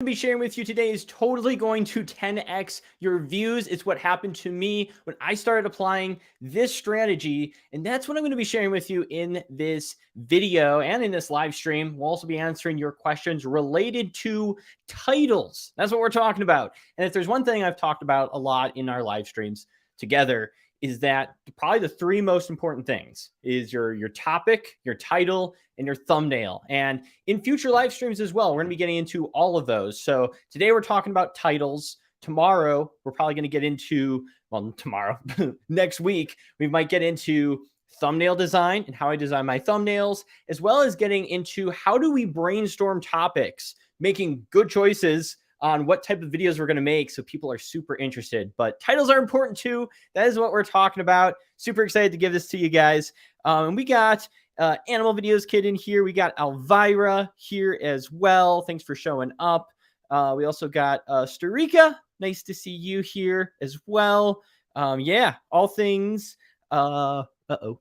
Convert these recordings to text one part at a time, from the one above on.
Be sharing with you today is totally going to 10x your views. It's what happened to me when I started applying this strategy, and that's what I'm going to be sharing with you in this video and in this live stream. We'll also be answering your questions related to titles. That's what we're talking about. And if there's one thing I've talked about a lot in our live streams together, is that probably the three most important things is your topic, your title, and your thumbnail. And in future live streams as well, we're going to be getting into all of those. So today we're talking about titles. Tomorrow, we're probably going to get into, well, tomorrow, next week, we might get into thumbnail design and how I design my thumbnails, as well as getting into how do we brainstorm topics, making good choices on what type of videos we're going to make so people are super interested. But titles are important too. That is what we're talking about. Super excited to give this to you guys. And we got Animal Videos Kid in here. We got Elvira here as well. Thanks for showing up. We also got Starika. Nice to see you here as well. Yeah, all things. Uh-oh.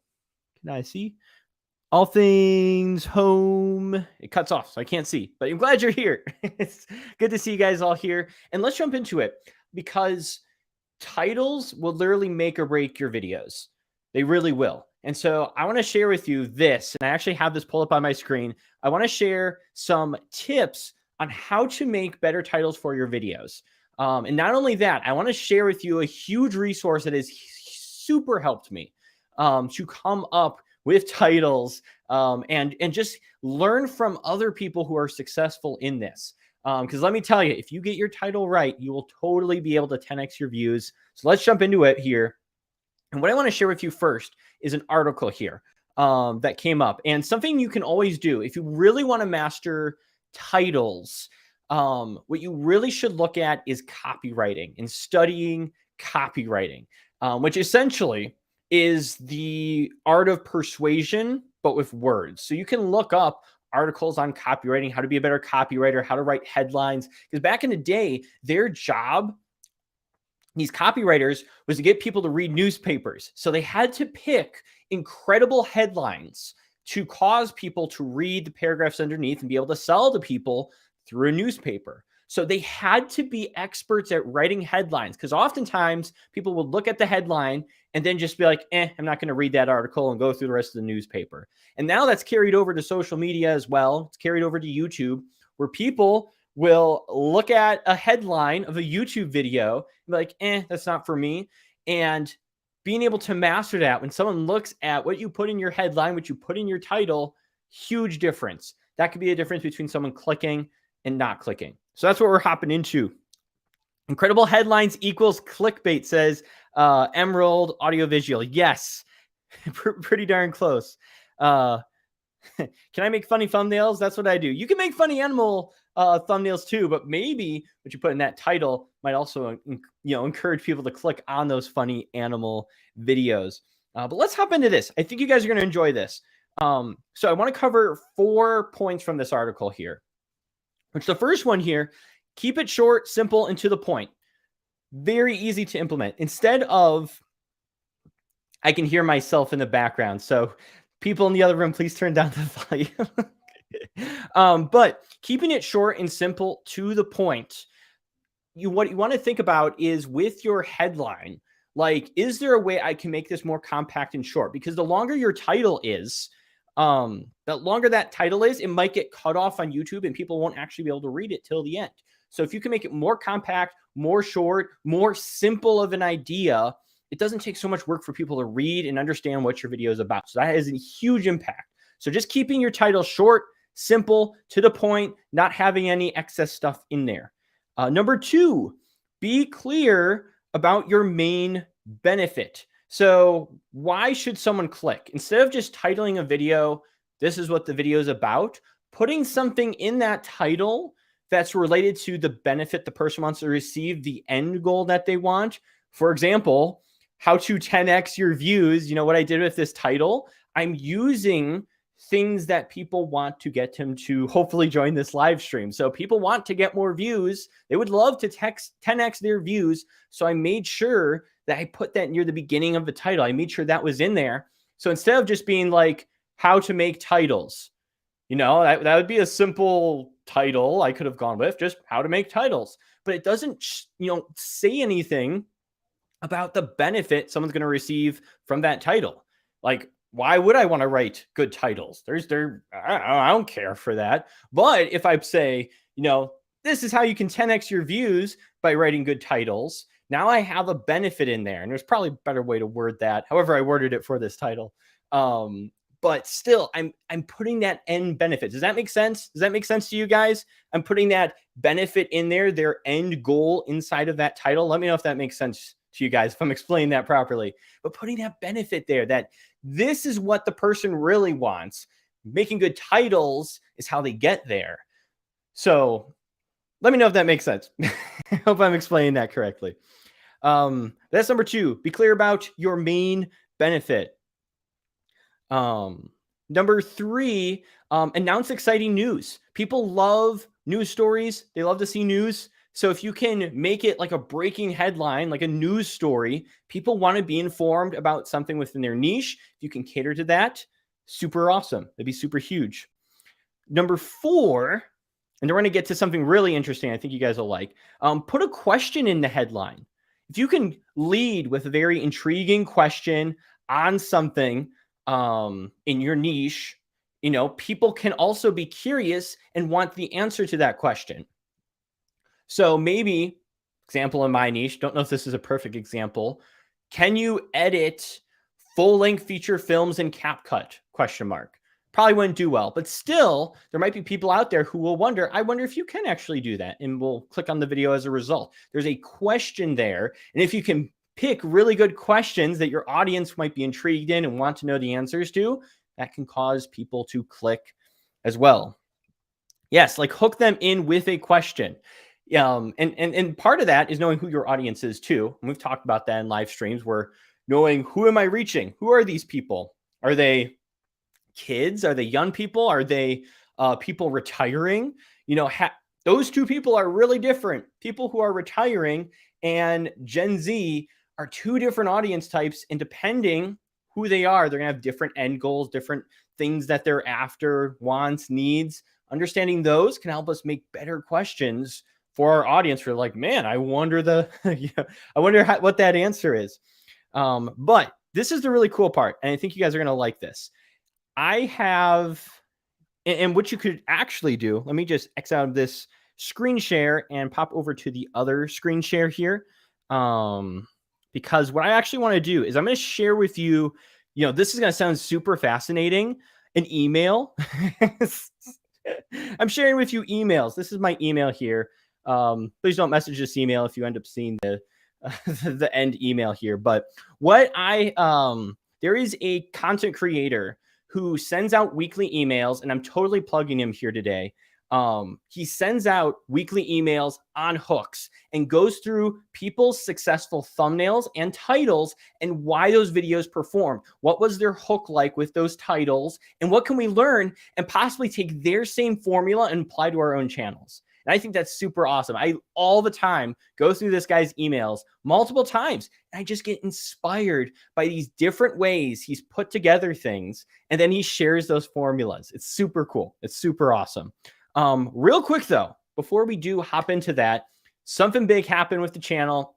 Can I see? All things home. It cuts off, so I can't see, but I'm glad you're here. It's good to see you guys all here. And let's jump into it, because titles will literally make or break your videos. They really will. And so I want to share with you this, and I actually have this pulled up on my screen. I want to share some tips on how to make better titles for your videos. And not only that, I want to share with you a huge resource that has super helped me to come up with titles and just learn from other people who are successful in this. Because let me tell you, if you get your title right, you will totally be able to 10x your views. So let's jump into it here. And what I want to share with you first is an article here that came up. And something you can always do if you really want to master titles, what you really should look at is copywriting and studying copywriting, which essentially is the art of persuasion, but with words. So you can look up articles on copywriting, how to be a better copywriter, how to write headlines. Because back in the day, their job, these copywriters, was to get people to read newspapers. So they had to pick incredible headlines to cause people to read the paragraphs underneath and be able to sell to people through a newspaper. So they had to be experts at writing headlines, because oftentimes people would look at the headline and then just be like, I'm not going to read that article, and go through the rest of the newspaper. And now that's carried over to social media as well. It's carried over to YouTube, where people will look at a headline of a YouTube video and be like, that's not for me. And being able to master that, when someone looks at what you put in your headline, what you put in your title, huge difference. That could be a difference between someone clicking and not clicking. So that's what we're hopping into. Incredible headlines equals clickbait, says Emerald Audiovisual. Yes, pretty darn close. Can I make funny thumbnails? That's what I do. You can make funny animal thumbnails too, but maybe what you put in that title might also encourage people to click on those funny animal videos. But let's hop into this. I think you guys are going to enjoy this. So I want to cover 4 points from this article here. Which the first one here, keep it short, simple, and to the point. Very easy to implement. Instead of, I can hear myself in the background. So people in the other room, please turn down the volume. But keeping it short and simple to the point, what you want to think about is with your headline, like, is there a way I can make this more compact and short? Because the longer your title is, the longer that title is, it might get cut off on YouTube and people won't actually be able to read it till the end. So if you can make it more compact, more short, more simple of an idea, it doesn't take so much work for people to read and understand what your video is about. So that has a huge impact. So just keeping your title short, simple, to the point, not having any excess stuff in there. Number 2, be clear about your main benefit. So why should someone click? Instead of just titling a video, this is what the video is about, putting something in that title that's related to the benefit the person wants to receive, the end goal that they want. For example, how to 10x your views. You know what I did with this title? I'm using things that people want to get him to hopefully join this live stream. So people want to get more views. They would love to 10x their views. So I made sure that I put that near the beginning of the title. I made sure that was in there. So instead of just being like how to make titles, that would be a simple title I could have gone with, just how to make titles, but it doesn't, say anything about the benefit someone's going to receive from that title. Like, why would I want to write good titles? I don't care for that. But if I say, this is how you can 10x your views by writing good titles, now I have a benefit in there. And there's probably a better way to word that. However, I worded it for this title. But still, I'm putting that end benefit. Does that make sense? Does that make sense to you guys? I'm putting that benefit in there, their end goal inside of that title. Let me know if that makes sense to you guys, if I'm explaining that properly. But putting that benefit there, that this is what the person really wants. Making good titles is how they get there. So let me know if that makes sense. I hope I'm explaining that correctly. That's number 2. Be clear about your main benefit. Number 3, announce exciting news. People love news stories. They love to see news. So if you can make it like a breaking headline, like a news story, people want to be informed about something within their niche. If you can cater to that, super awesome. That'd be super huge. Number 4, and we're going to get to something really interesting I think you guys will like. Put a question in the headline. If you can lead with a very intriguing question on something in your niche, people can also be curious and want the answer to that question. So maybe, example in my niche, don't know if this is a perfect example. Can you edit full-length feature films in CapCut? ? Probably wouldn't do well, but still, there might be people out there who will wonder, I wonder if you can actually do that, and we'll click on the video as a result. There's a question there, and if you can pick really good questions that your audience might be intrigued in and want to know the answers to, that can cause people to click as well. Yes, like hook them in with a question. And part of that is knowing who your audience is too. And we've talked about that in live streams, where knowing who am I reaching? Who are these people? Are they kids? Are they young people? Are they people retiring? Those two people are really different. People who are retiring and Gen Z are two different audience types, and depending who they are, they're gonna have different end goals, different things that they're after, wants, needs. Understanding those can help us make better questions for our audience. For like, man, I wonder what that answer is. But this is the really cool part, and I think you guys are gonna like this. I have, and what you could actually do. Let me just X out of this screen share and pop over to the other screen share here. Because what I actually want to do is I'm going to share with you, this is going to sound super fascinating, an email. I'm sharing with you emails. This is my email here. Please don't message this email if you end up seeing the end email here. But there is a content creator who sends out weekly emails, and I'm totally plugging him here today. He sends out weekly emails on hooks and goes through people's successful thumbnails and titles and why those videos performed. What was their hook like with those titles? And what can we learn and possibly take their same formula and apply to our own channels? And I think that's super awesome. I all the time go through this guy's emails multiple times, and I just get inspired by these different ways he's put together things, and then he shares those formulas. It's super cool. It's super awesome. Real quick though, before we do hop into that, something big happened with the channel.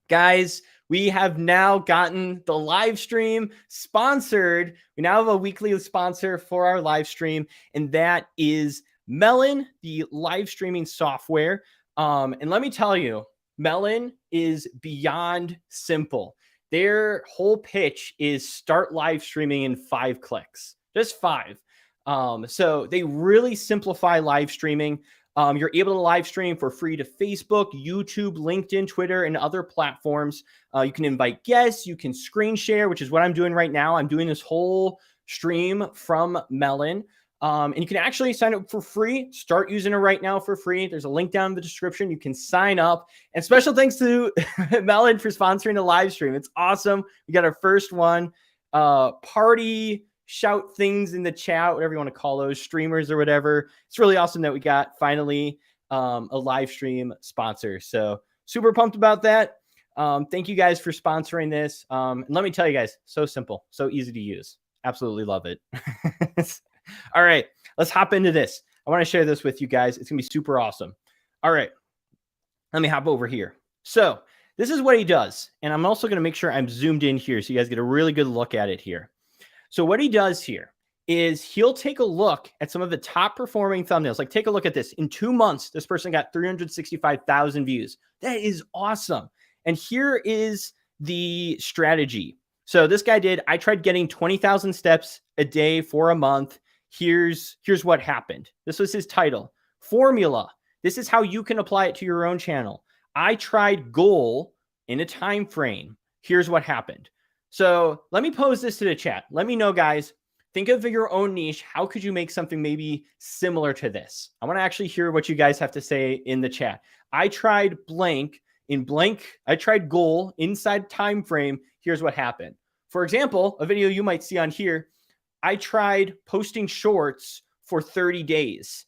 Guys, we have now gotten the live stream sponsored. We now have a weekly sponsor for our live stream, and that is Melon, the live streaming software. And let me tell you, Melon is beyond simple. Their whole pitch is start live streaming in 5 clicks, just 5. So they really simplify live streaming. You're able to live stream for free to Facebook, YouTube, LinkedIn, Twitter, and other platforms. You can invite guests. You can screen share, which is what I'm doing right now. I'm doing this whole stream from Melon. And you can actually sign up for free. Start using it right now for free. There's a link down in the description. You can sign up. And special thanks to Melon for sponsoring the live stream. It's awesome. We got our first one. Party, shout things in the chat, whatever you want to call those, streamers or whatever. It's really awesome that we got finally a live stream sponsor. So super pumped about that. Thank you guys for sponsoring this. And let me tell you guys, so simple, so easy to use. Absolutely love it. All right, let's hop into this. I want to share this with you guys. It's going to be super awesome. All right. Let me hop over here. So this is what he does. And I'm also going to make sure I'm zoomed in here so you guys get a really good look at it here. So what he does here is he'll take a look at some of the top performing thumbnails. Like, take a look at this. In 2 months, this person got 365,000 views. That is awesome. And here is the strategy. So this guy I tried getting 20,000 steps a day for a month. Here's what happened. This was his title. Formula. This is how you can apply it to your own channel. I tried goal in a time frame. Here's what happened. So let me pose this to the chat. Let me know, guys. Think of your own niche. How could you make something maybe similar to this? I want to actually hear what you guys have to say in the chat. I tried blank in blank. I tried goal inside time frame. Here's what happened. For example, a video you might see on here. I tried posting shorts for 30 days.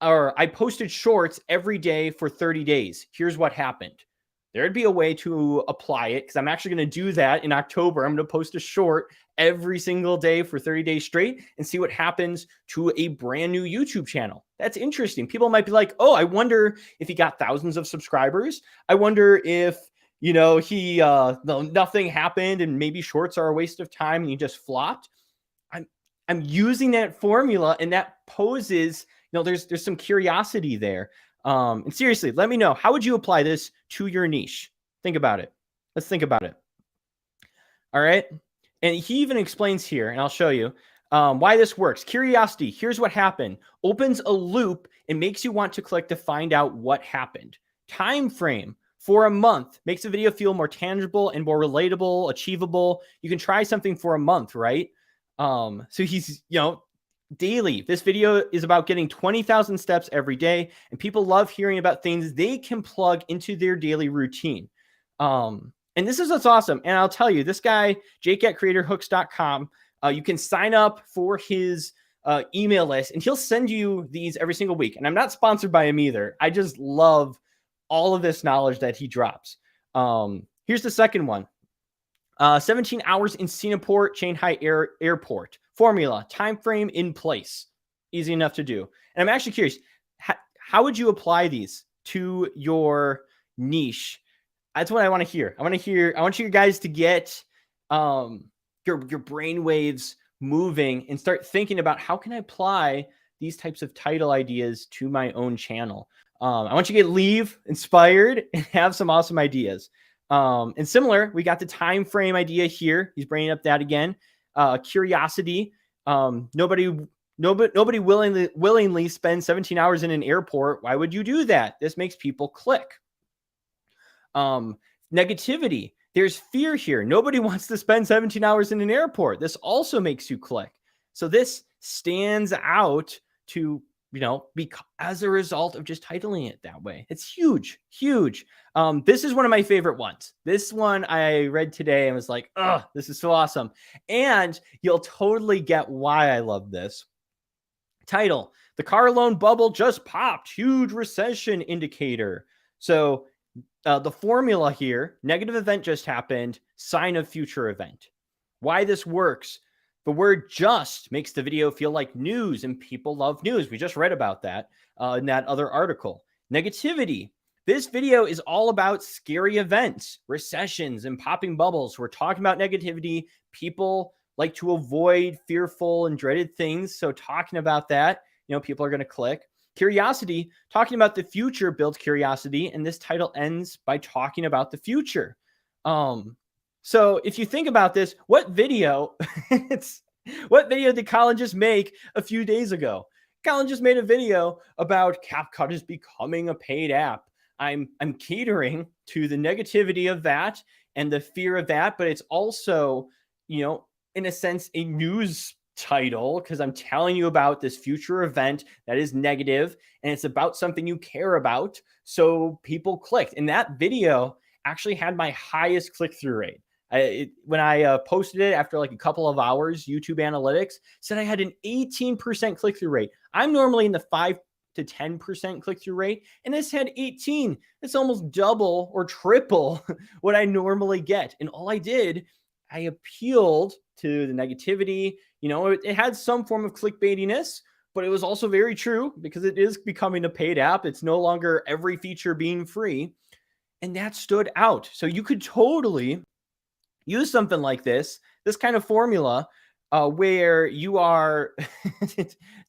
Or I posted shorts every day for 30 days. Here's what happened. There'd be a way to apply it because I'm actually going to do that in October. I'm going to post a short every single day for 30 days straight and see what happens to a brand new YouTube channel. That's interesting. People might be like, oh, I wonder if he got thousands of subscribers. I wonder if, nothing happened and maybe shorts are a waste of time and he just flopped. I'm using that formula and that poses, there's some curiosity there. And seriously, let me know, how would you apply this to your niche? Think about it. Let's think about it. All right. And he even explains here, and I'll show you why this works. Curiosity. Here's what happened. Opens a loop and makes you want to click to find out what happened. Time frame for a month makes the video feel more tangible and more relatable, achievable. You can try something for a month, right? So he's, daily. This video is about getting 20,000 steps every day, and people love hearing about things they can plug into their daily routine. And this is what's awesome. And I'll tell you, this guy, jake@creatorhooks.com, you can sign up for his email list, and he'll send you these every single week. And I'm not sponsored by him either. I just love all of this knowledge that he drops. Here's the second one. 17 hours in Singapore Shanghai Airport. Formula, time frame in place. Easy enough to do. And I'm actually curious, how would you apply these to your niche? That's what I want to hear. I want you guys to get your brain waves moving and start thinking about, how can I apply these types of title ideas to my own channel? I want you to leave inspired and have some awesome ideas. And similar, we got the time frame idea here. He's bringing up that again. Curiosity. Nobody willingly spends 17 hours in an airport. Why would you do that? This makes people click. Negativity. There's fear here. Nobody wants to spend 17 hours in an airport. This also makes you click. So this stands out to, as a result of just titling it that way. It's huge, huge. This is one of my favorite ones. This one I read today and was like, oh, this is so awesome. And you'll totally get why I love this. Title: the car loan bubble just popped. Huge recession indicator. So the formula here: negative event just happened, sign of future event. Why this works: the word just makes the video feel like news, and people love news. We just read about that in that other article. Negativity. This video is all about scary events, recessions, and popping bubbles. We're talking about negativity. People like to avoid fearful and dreaded things. So talking about that, people are going to click. Curiosity, talking about the future builds curiosity. And this title ends by talking about the future. So if you think about this, what video did Colin just make a few days ago? Colin just made a video about CapCut is becoming a paid app. I'm catering to the negativity of that and the fear of that, but it's also, in a sense, a news title, because I'm telling you about this future event that is negative and it's about something you care about. So people clicked, and that video actually had my highest click-through rate. When I posted it after like a couple of hours, YouTube analytics said I had an 18% click-through rate. I'm normally in the 5 to 10% click-through rate, and this had 18. It's almost double or triple what I normally get. And all I did, I appealed to the negativity. It had some form of clickbaitiness, but it was also very true because it is becoming a paid app. It's no longer every feature being free. And that stood out. So you could totally use something like this kind of formula where you are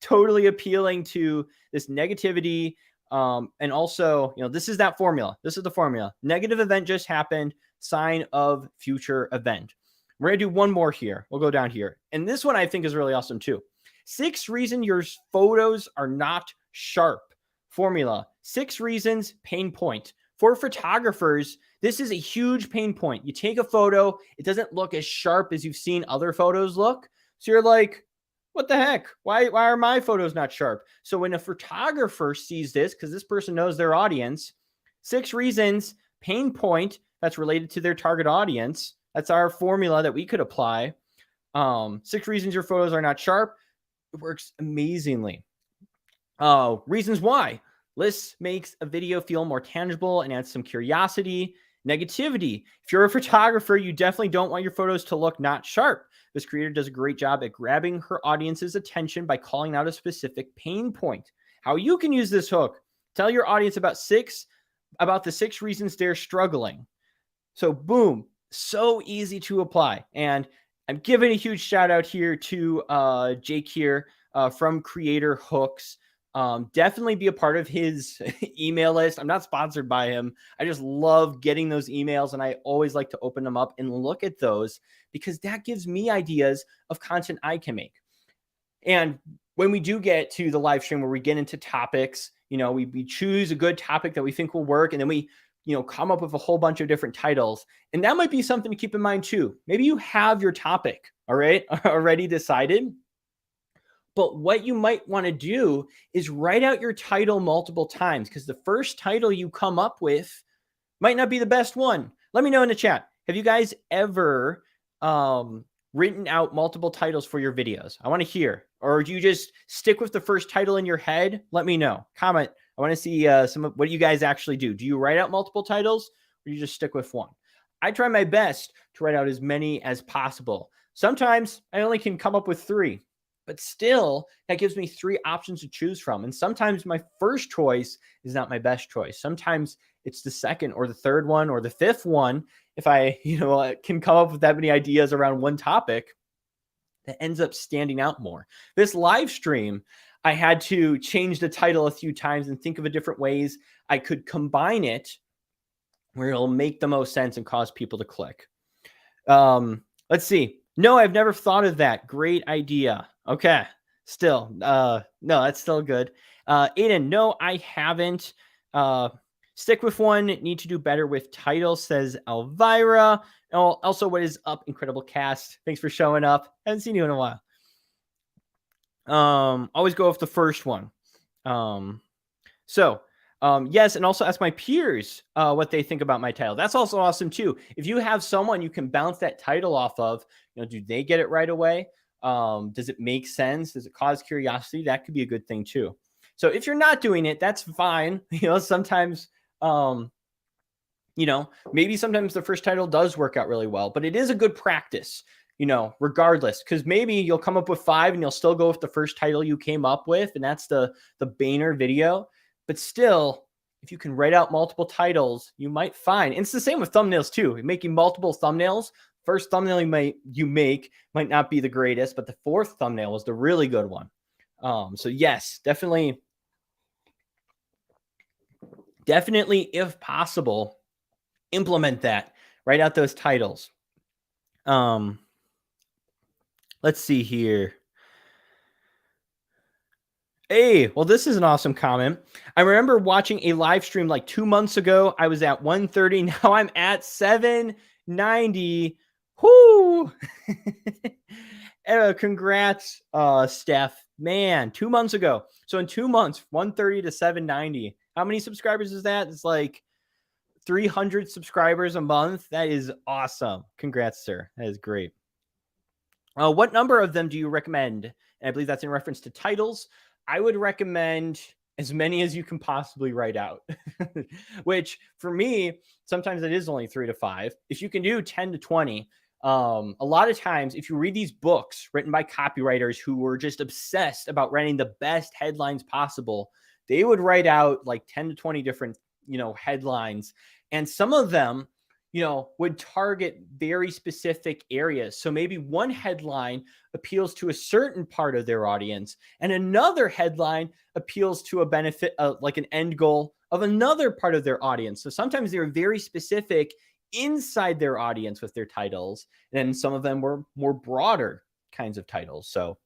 totally appealing to this negativity. And also, this is that formula. This is the formula. Negative event just happened, sign of future event. We're going to do one more here. We'll go down here. And this one I think is really awesome too. 6 reasons your photos are not sharp. Formula. 6 reasons, pain point. For photographers, this is a huge pain point. You take a photo, it doesn't look as sharp as you've seen other photos look. So you're like, what the heck? Why are my photos not sharp? So when a photographer sees this, because this person knows their audience, 6 reasons, pain point that's related to their target audience. That's our formula that we could apply. 6 reasons your photos are not sharp. It works amazingly. Reasons why. Lists makes a video feel more tangible and adds some curiosity. Negativity. If you're a photographer, you definitely don't want your photos to look not sharp. This creator does a great job at grabbing her audience's attention by calling out a specific pain point. How you can use this hook. Tell your audience about the 6 reasons they're struggling. So boom, so easy to apply. And I'm giving a huge shout out here to Jake here from Creator Hooks. Definitely be a part of his email list. I'm not sponsored by him. I just love getting those emails, and I always like to open them up and look at those because that gives me ideas of content I can make. And when we do get to the live stream where we get into topics, we choose a good topic that we think will work, and then we come up with a whole bunch of different titles. And that might be something to keep in mind too. Maybe you have your topic, all right, already decided. But what you might want to do is write out your title multiple times because the first title you come up with might not be the best one. Let me know in the chat. Have you guys ever written out multiple titles for your videos? I want to hear. Or do you just stick with the first title in your head? Let me know. Comment. I want to see some of what you guys actually do. Do you write out multiple titles or do you just stick with one? I try my best to write out as many as possible. Sometimes I only can come up with 3. But still, that gives me 3 options to choose from. And sometimes my first choice is not my best choice. Sometimes it's the second or the third one or the 5th one. If I, can come up with that many ideas around one topic, that ends up standing out more. This live stream, I had to change the title a few times and think of different ways I could combine it where it'll make the most sense and cause people to click. Let's see. No, I've never thought of that. Great idea. Okay. Still, no, that's still good. Aiden, no, I haven't. Stick with one. Need to do better with titles, says Elvira. Oh, also, what is up, Incredible Cast? Thanks for showing up. Haven't seen you in a while. Always go with the first one. Yes, and also ask my peers what they think about my title. That's also awesome too. If you have someone you can bounce that title off of, do they get it right away? Does it make sense? Does it cause curiosity? That could be a good thing too. So if you're not doing it, that's fine. Sometimes, maybe sometimes the first title does work out really well, but it is a good practice, regardless, because maybe you'll come up with 5 and you'll still go with the first title you came up with. And that's the Boehner video. But still, if you can write out multiple titles, you might find, and it's the same with thumbnails too. Making multiple thumbnails, first thumbnail you make might not be the greatest, but the 4th thumbnail was the really good one. So yes, definitely, if possible, implement that. Write out those titles. Let's see here. Hey, well, this is an awesome comment. I remember watching a live stream like 2 months ago. I was at 130. Now I'm at 790. Whoo! Congrats, Steph. Man, 2 months ago. So in 2 months, 130 to 790. How many subscribers is that? It's like 300 subscribers a month. That is awesome. Congrats, sir. That is great. What number of them do you recommend? And I believe that's in reference to titles. I would recommend as many as you can possibly write out, which for me, sometimes it is only 3 to 5. If you can do 10 to 20, A lot of times, if you read these books written by copywriters who were just obsessed about writing the best headlines possible, they would write out like 10 to 20 different, headlines. And some of them, would target very specific areas. So maybe one headline appeals to a certain part of their audience, and another headline appeals to a benefit, like an end goal of another part of their audience. So sometimes they're very specific inside their audience with their titles, and some of them were more broader kinds of titles. So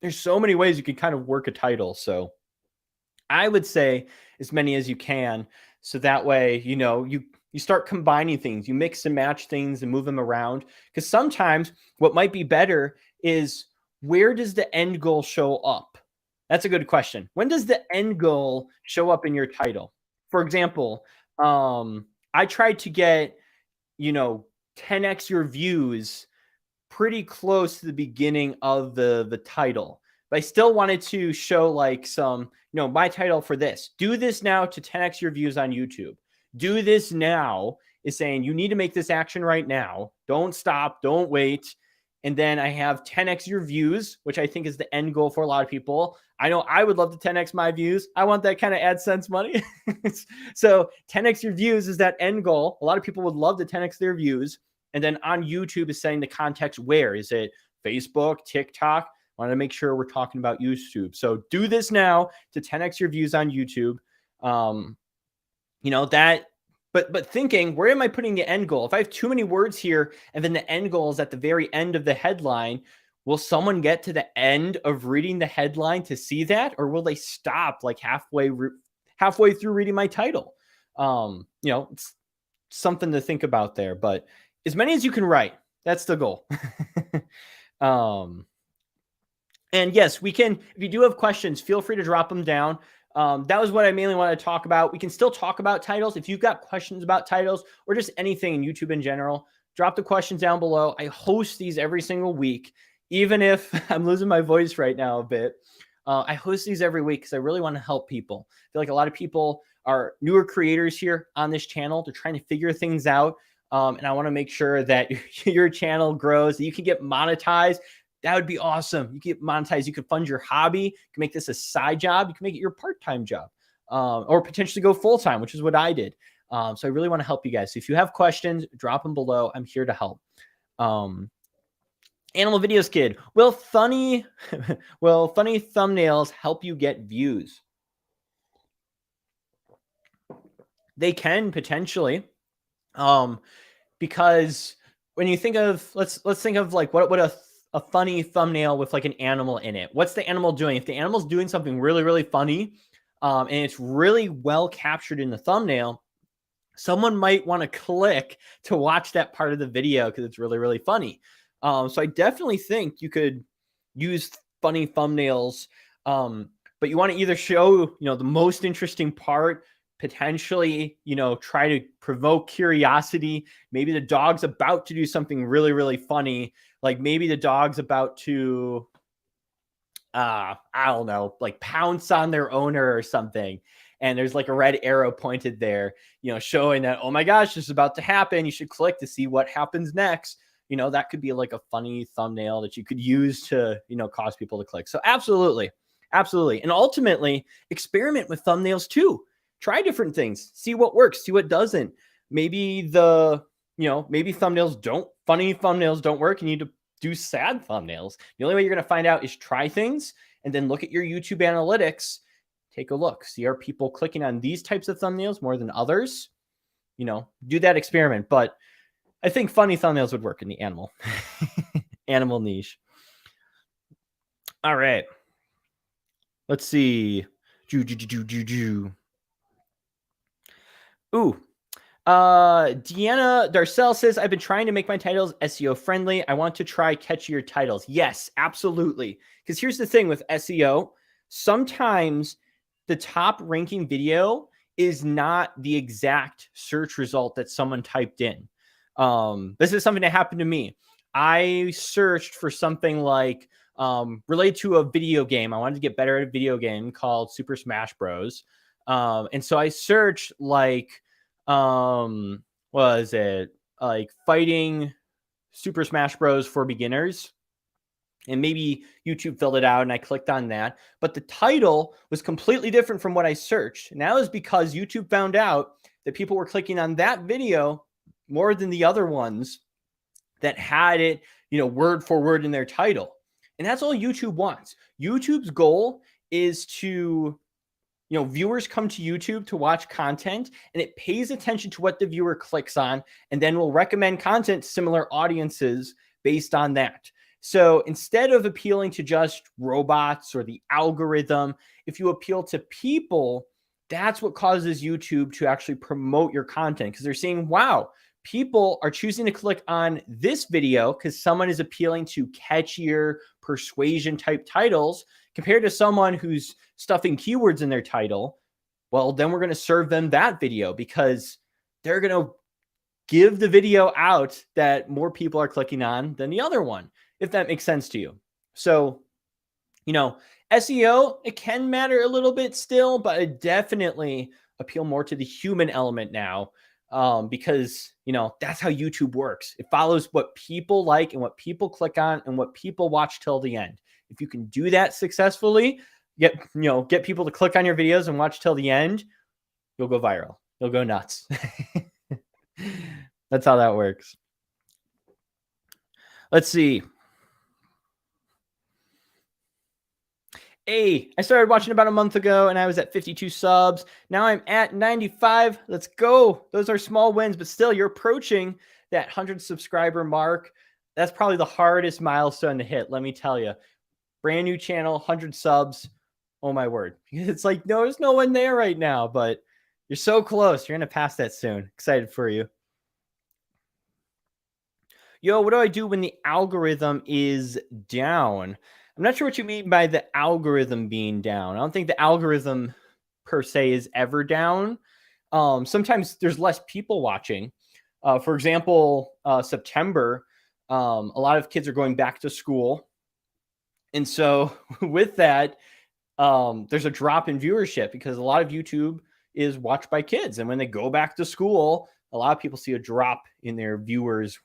there's so many ways you can kind of work a title. So I would say as many as you can, so that way, you start combining things, you mix and match things and move them around. Because sometimes what might be better is, where does the end goal show up? That's a good question. When does the end goal show up in your title? For example, I tried to get, 10x your views pretty close to the beginning of the title, but I still wanted to show like some, my title for this: do this now to 10x your views on YouTube. Do this now is saying you need to make this action right now. Don't stop, don't wait. And then I have 10x your views, which I think is the end goal for a lot of people. I know I would love to 10x my views. I want that kind of AdSense money. So 10x your views is that end goal. A lot of people would love to 10x their views. And then on YouTube is setting the context. Where is it? Facebook, TikTok? I want to make sure we're talking about YouTube. So do this now to 10x your views on YouTube. But thinking, where am I putting the end goal? If I have too many words here and then the end goal is at the very end of the headline, will someone get to the end of reading the headline to see that? Or will they stop like halfway through reading my title? It's something to think about there, but as many as you can write, that's the goal. And yes, we can, if you do have questions, feel free to drop them down. That was what I mainly want to talk about. We can still talk about titles. If you've got questions about titles or just anything in YouTube in general, drop the questions down below. I host these every single week, even if I'm losing my voice right now a bit. I host these every week because I really want to help people. I feel like a lot of people are newer creators here on this channel. They're trying to figure things out. And I want to make sure that your channel grows, that you can get monetized. That would be awesome. You can get monetized. You could fund your hobby. You can make this a side job. You can make it your part-time job, or potentially go full-time, which is what I did. So I really want to help you guys. So if you have questions, drop them below. I'm here to help. Animal Videos Kid. Will funny thumbnails help you get views? They can potentially, because when you think of, let's think of like what a funny thumbnail with like an animal in it. What's the animal doing? If the animal's doing something really, really funny, and it's really well captured in the thumbnail, someone might want to click to watch that part of the video because it's really, really funny. So I definitely think you could use funny thumbnails, but you want to either show, the most interesting part, potentially, try to provoke curiosity. Maybe the dog's about to do something really, really funny. Like maybe the dog's about to, I don't know, like pounce on their owner or something. And there's like a red arrow pointed there, showing that, oh my gosh, this is about to happen. You should click to see what happens next. That could be like a funny thumbnail that you could use to, cause people to click. So absolutely. Absolutely. And ultimately experiment with thumbnails too. Try different things, see what works, see what doesn't. Maybe maybe funny thumbnails don't work. You need to do sad thumbnails. The only way you're going to find out is try things and then look at your YouTube analytics. Take a look, see, are people clicking on these types of thumbnails more than others? Do that experiment. But I think funny thumbnails would work in the animal niche. All right. Let's see. Ooh. Deanna Darcel says, I've been trying to make my titles SEO friendly. I want to try catchier titles. Yes, absolutely. Because here's the thing with SEO. Sometimes the top ranking video is not the exact search result that someone typed in. This is something that happened to me. I searched for something like related to a video game. I wanted to get better at a video game called Super Smash Bros. And so I searched like, what was it? Like fighting Super Smash Bros. For beginners. And maybe YouTube filled it out and I clicked on that. But the title was completely different from what I searched. And that was because YouTube found out that people were clicking on that video more than the other ones that had it, word for word in their title. And that's all YouTube wants. YouTube's goal is to, viewers come to YouTube to watch content, and it pays attention to what the viewer clicks on, and then will recommend content to similar audiences based on that. So instead of appealing to just robots or the algorithm, if you appeal to people, that's what causes YouTube to actually promote your content, because they're saying, wow, people are choosing to click on this video because someone is appealing to catchier persuasion type titles compared to someone who's stuffing keywords in their title. Well, then we're going to serve them that video because they're going to give the video out that more people are clicking on than the other one, if that makes sense to you. So, SEO, it can matter a little bit still, but it definitely appeal more to the human element now, because, that's how YouTube works. It follows what people like and what people click on and what people watch till the end. If you can do that successfully, get people to click on your videos and watch till the end, you'll go viral. You'll go nuts. That's how that works. Let's see. Hey, I started watching about a month ago and I was at 52 subs. Now I'm at 95. Let's go. Those are small wins, but still you're approaching that 100 subscriber mark. That's probably the hardest milestone to hit, let me tell you. Brand new channel, 100 subs. Oh my word. It's like, no, there's no one there right now, but you're so close. You're going to pass that soon. Excited for you. Yo, what do I do when the algorithm is down? I'm not sure what you mean by the algorithm being down. I don't think the algorithm per se is ever down. Sometimes there's less people watching. For example, September, a lot of kids are going back to school. And so with that, there's a drop in viewership because a lot of YouTube is watched by kids. And when they go back to school, a lot of people see a drop in their viewers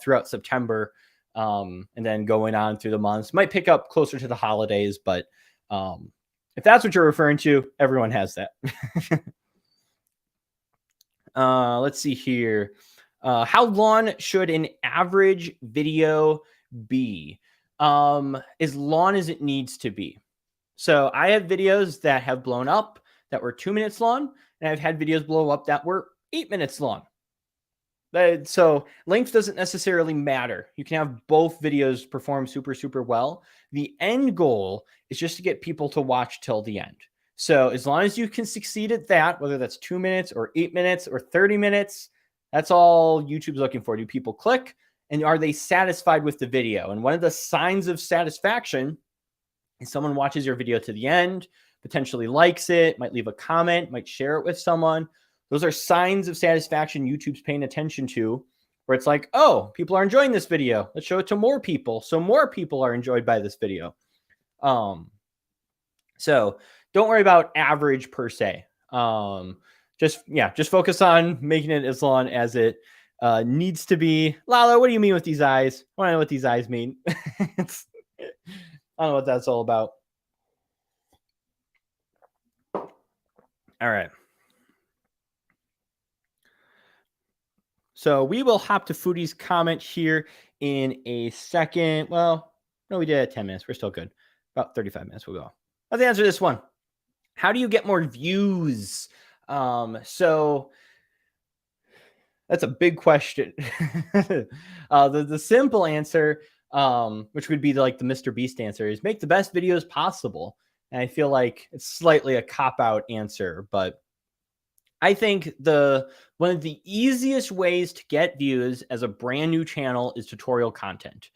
throughout September. And then going on through the months. Might pick up closer to the holidays, but if that's what you're referring to, everyone has that. Let's see here. How long should an average video be? As long as it needs to be. So I have videos that have blown up that were 2 minutes long, and I've had videos blow up that were 8 minutes long. So length doesn't necessarily matter. You can have both videos perform super, super well. The end goal is just to get people to watch till the end. So as long as you can succeed at that, whether that's 2 minutes or 8 minutes or 30 minutes, that's all YouTube's looking for. Do people click and are they satisfied with the video? And one of the signs of satisfaction is someone watches your video to the end, potentially likes it, might leave a comment, might share it with someone. Those are signs of satisfaction YouTube's paying attention to, where it's like, oh, people are enjoying this video. Let's show it to more people. So more people are enjoyed by this video. So don't worry about average per se. Just focus on making it as long as it needs to be. Lala, what do you mean with these eyes? I want to know what these eyes mean. I don't know what that's all about. All right. So we will hop to Foodie's comment here in a second. Well, no, we did it at 10 minutes. We're still good. About 35 minutes we'll go. Let's answer this one. How do you get more views? So that's a big question. The simple answer, which would be like the Mr. Beast answer, is make the best videos possible. And I feel like it's slightly a cop-out answer, but I think one of the easiest ways to get views as a brand new channel is tutorial content.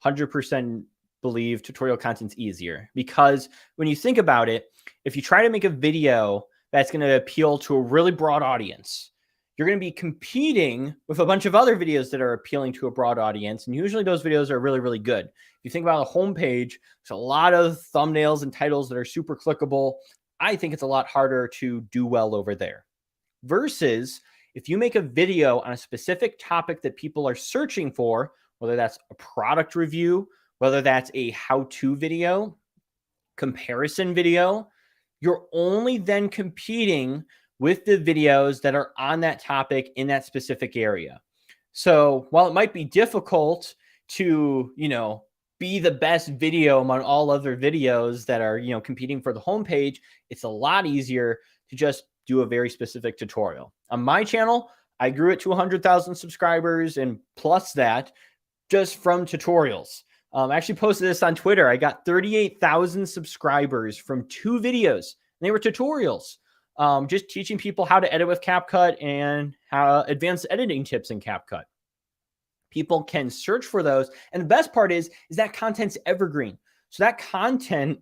100% believe tutorial content's easier because when you think about it, if you try to make a video that's going to appeal to a really broad audience, you're going to be competing with a bunch of other videos that are appealing to a broad audience. And usually those videos are really, really good. If you think about a homepage, there's a lot of thumbnails and titles that are super clickable. I think it's a lot harder to do well over there. Versus if you make a video on a specific topic that people are searching for, whether that's a product review, whether that's a how-to video, comparison video, you're only then competing with the videos that are on that topic in that specific area. So while it might be difficult to, be the best video among all other videos that are, competing for the homepage, it's a lot easier to just do a very specific tutorial. On my channel, I grew it to 100,000 subscribers and plus that just from tutorials. I actually posted this on Twitter. I got 38,000 subscribers from 2 videos. And they were tutorials, just teaching people how to edit with CapCut and how advanced editing tips in CapCut. People can search for those. And the best part is that content's evergreen. So that content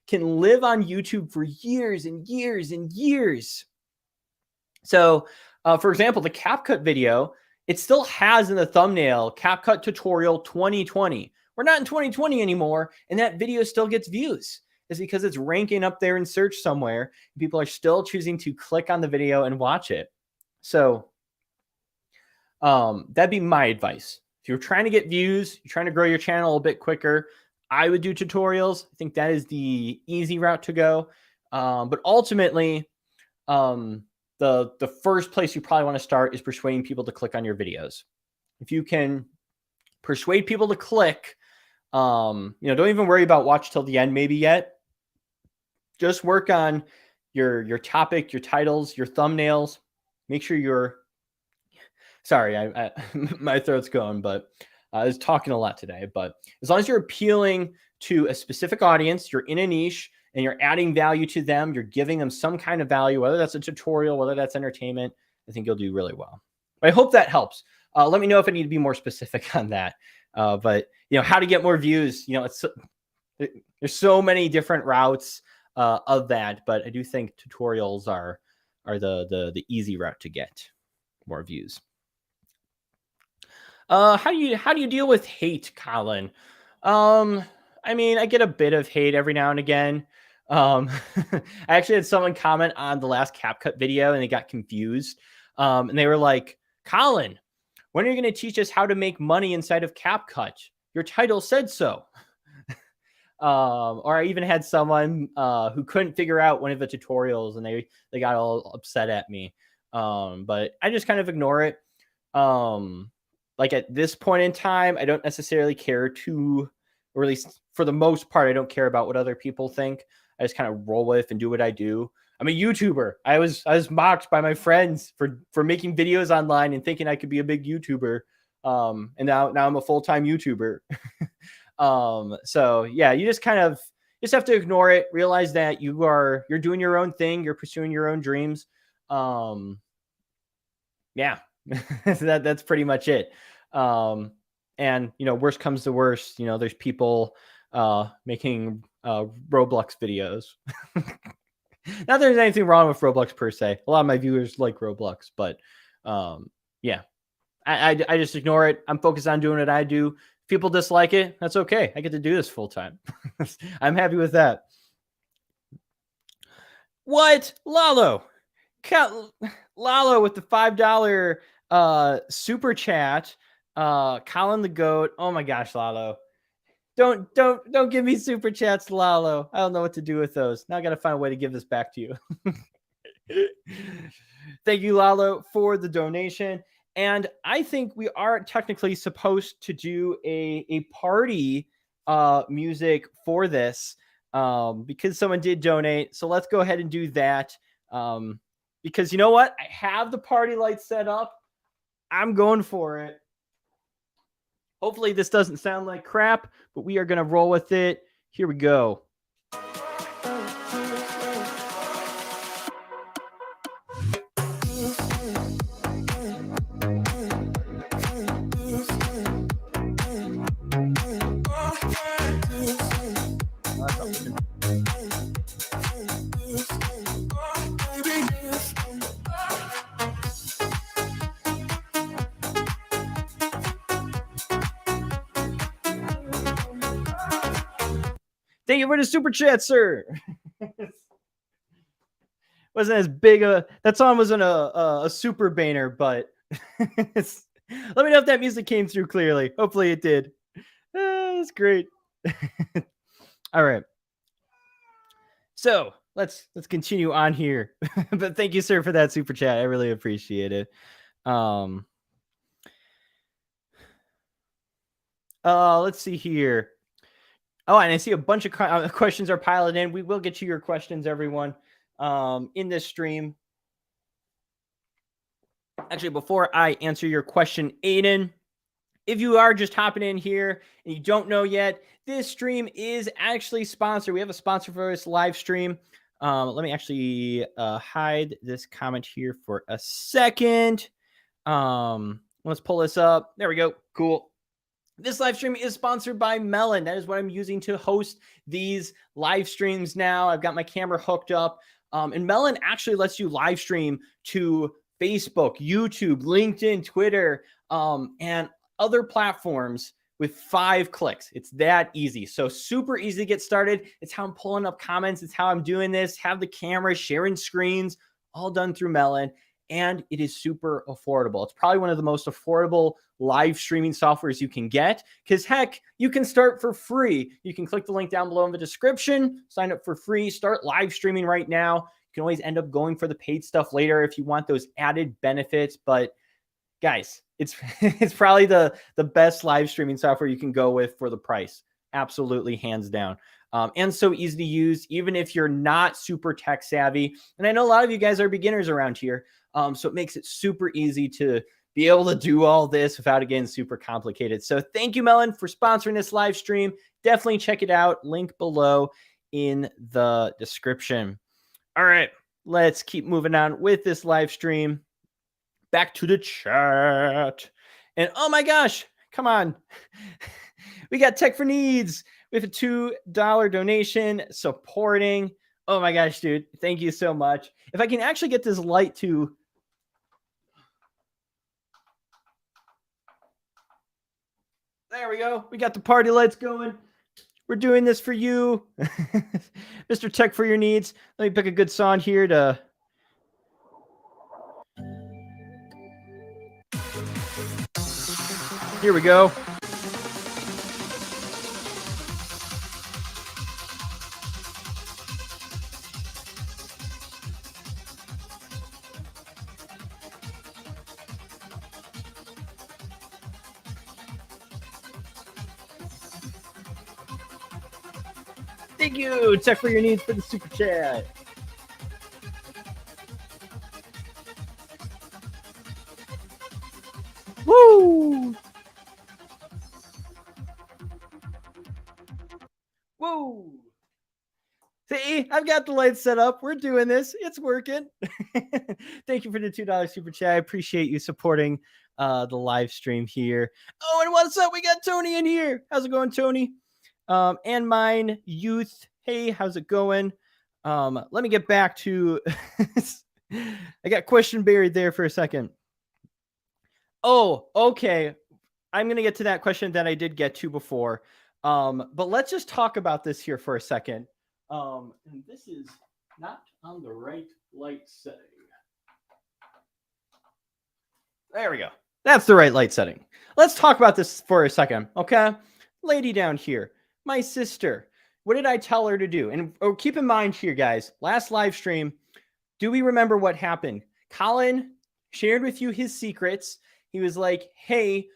can live on YouTube for years and years and years. So, for example, the CapCut video, it still has in the thumbnail, CapCut tutorial 2020. We're not in 2020 anymore, and that video still gets views. It's because it's ranking up there in search somewhere. People are still choosing to click on the video and watch it. So that'd be my advice. If you're trying to get views, you're trying to grow your channel a bit quicker, I would do tutorials. I think that is the easy route to go. But ultimately, the first place you probably want to start is persuading people to click on your videos. If you can persuade people to click, don't even worry about watch till the end maybe yet. Just work on your topic, your titles, your thumbnails. Make sure you're, sorry, I my throat's going, but I was talking a lot today. But as long as you're appealing to a specific audience, you're in a niche, and you're adding value to them, you're giving them some kind of value, whether that's a tutorial, whether that's entertainment, I think you'll do really well. I hope that helps. Let me know if I need to be more specific on that. But how to get more views, there's so many different routes of that, but I do think tutorials are the easy route to get more views. How do you deal with hate, Colin? I mean, I get a bit of hate every now and again. I actually had someone comment on the last CapCut video and they got confused. And they were like, Colin, when are you going to teach us how to make money inside of CapCut? Your title said so. Or I even had someone who couldn't figure out one of the tutorials and they got all upset at me. But I just kind of ignore it. Like at this point in time, I don't necessarily care to, or at least for the most part, I don't care about what other people think. I just kind of roll with and do what I do. I'm a YouTuber. I was mocked by my friends for making videos online and thinking I could be a big YouTuber. And now I'm a full-time YouTuber. So yeah, you just have to ignore it. Realize that you're doing your own thing. You're pursuing your own dreams. Yeah, that's pretty much it. And worst comes to worst, there's people making Roblox videos. Not that there's anything wrong with Roblox per se. A lot of my viewers like Roblox, but yeah, I just ignore it. I'm focused on doing what I do. If people dislike it, that's okay. I get to do this full time. I'm happy with that. What? Lalo with the $5 super chat. Colin the Goat. Oh my gosh, Lalo. Don't give me super chats, Lalo. I don't know what to do with those. Now I got to find a way to give this back to you. Thank you, Lalo, for the donation. And I think we are technically supposed to do a party music for this because someone did donate. So let's go ahead and do that. Because you know what? I have the party lights set up. I'm going for it. Hopefully this doesn't sound like crap, but we are going to roll with it. Here we go. Thank you for the super chat, sir. Wasn't as big that song wasn't a super banner, but Let me know if that music came through clearly. Hopefully it did. That's great. All right. So let's continue on here. But thank you, sir, for that super chat. I really appreciate it. Let's see here. Oh, and I see a bunch of questions are piling in. We will get you your questions, everyone, in this stream. Actually, before I answer your question, Aiden, if you are just hopping in here and you don't know yet, this stream is actually sponsored. We have a sponsor for this live stream. Let me actually hide this comment here for a second. Let's pull this up. There we go. Cool. This live stream is sponsored by Melon. That is what I'm using to host these live streams now. I've got my camera hooked up. And Melon actually lets you live stream to Facebook, YouTube, LinkedIn, Twitter, and other platforms with 5 clicks. It's that easy. So super easy to get started. It's how I'm pulling up comments. It's how I'm doing this. Have the camera, sharing screens, all done through Melon. And it is super affordable. It's probably one of the most affordable live streaming softwares you can get, because heck, you can start for free. You can click the link down below in the description, sign up for free, start live streaming right now. You can always end up going for the paid stuff later if you want those added benefits. But guys, it's probably the best live streaming software you can go with for the price. Absolutely, hands down. And so easy to use, even if you're not super tech savvy. And I know a lot of you guys are beginners around here. So it makes it super easy to be able to do all this without it getting super complicated. So thank you, Melon, for sponsoring this live stream. Definitely check it out. Link below in the description. All right, let's keep moving on with this live stream. Back to the chat. And oh my gosh, come on. We got Tech for Needs with a $2 donation supporting. Oh my gosh, dude. Thank you so much. If I can actually get this light to... There we go. We got the party lights going. We're doing this for you. Mr. Tech for your needs. Let me pick a good song here to... Here we go. Thank you, Tech for your needs, for the super chat. Woo! Woo! See, I've got the lights set up. We're doing this. It's working. Thank you for the $2 super chat. I appreciate you supporting the live stream here. Oh, and what's up? We got Tony in here. How's it going, Tony? And mine youth. Hey, how's it going? Let me get back to... I got question buried there for a second. Oh, okay. I'm going to get to that question that I did get to before. But let's just talk about this here for a second. And this is not on the right light setting. There we go. That's the right light setting. Let's talk about this for a second, okay? Lady down here, my sister. What did I tell her to do? And keep in mind here, guys, last live stream, do we remember what happened? Colin shared with you his secrets. He was like, hey,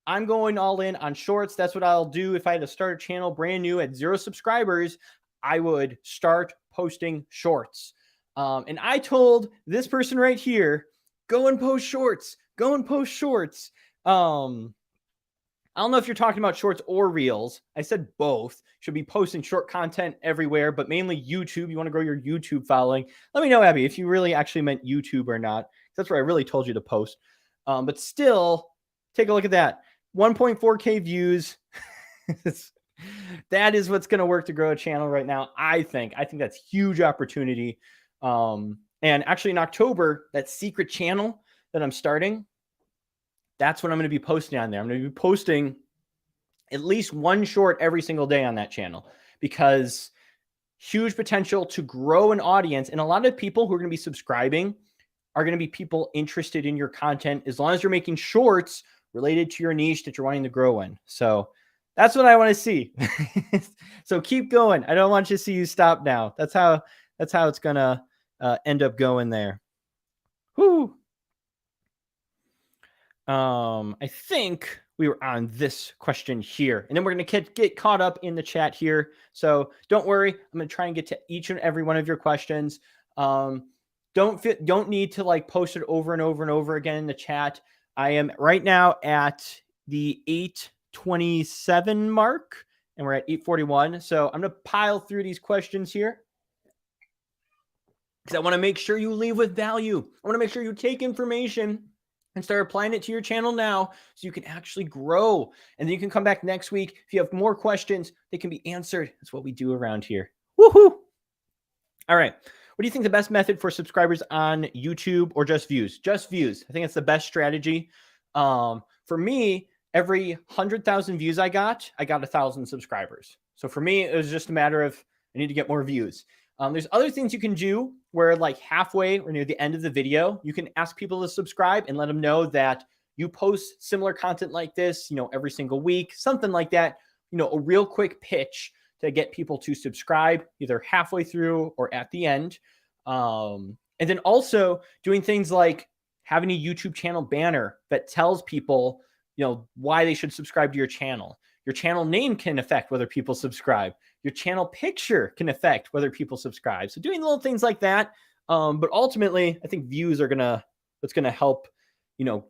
I'm going all in on shorts. That's what I'll do. If I had to start a channel brand new at 0 subscribers, I would start posting shorts. And I told this person right here, go and post shorts. Go and post shorts. I don't know if you're talking about shorts or reels. I said both. Should be posting short content everywhere, but mainly YouTube. You want to grow your YouTube following. Let me know, Abby, if you really actually meant YouTube or not. That's where I really told you to post. But still, take a look at that. 1.4K views. That is what's going to work to grow a channel right now, I think. I think that's huge opportunity. And actually in October, that secret channel that I'm starting, that's what I'm going to be posting on there. I'm going to be posting at least one short every single day on that channel, because huge potential to grow an audience. And a lot of people who are going to be subscribing are going to be people interested in your content as long as you're making shorts related to your niche that you're wanting to grow in. So that's what I want to see. So keep going. I don't want you to see you stop now. That's how it's going to end up going there. Whoo. I think we were on this question here, and then we're going to get caught up in the chat here. So don't worry. I'm going to try and get to each and every one of your questions. Don't need to like post it over and over and over again in the chat. I am right now at the 8:27 mark, and we're at 8:41. So I'm going to pile through these questions here because I want to make sure you leave with value. I want to make sure you take information and start applying it to your channel now so you can actually grow. And then you can come back next week. If you have more questions, they can be answered. That's what we do around here. Woohoo! All right. What do you think the best method for subscribers on YouTube or just views? Just views. I think it's the best strategy. For me, every 100,000 views I got 1,000 subscribers. So for me, it was just a matter of I need to get more views. There's other things you can do where like halfway or near the end of the video, you can ask people to subscribe and let them know that you post similar content like this, every single week, something like that, a real quick pitch to get people to subscribe either halfway through or at the end. And then also doing things like having a YouTube channel banner that tells people, why they should subscribe to your channel. Your channel name can affect whether people subscribe. Your channel picture can affect whether people subscribe. So doing little things like that. But ultimately, I think views are that's gonna help,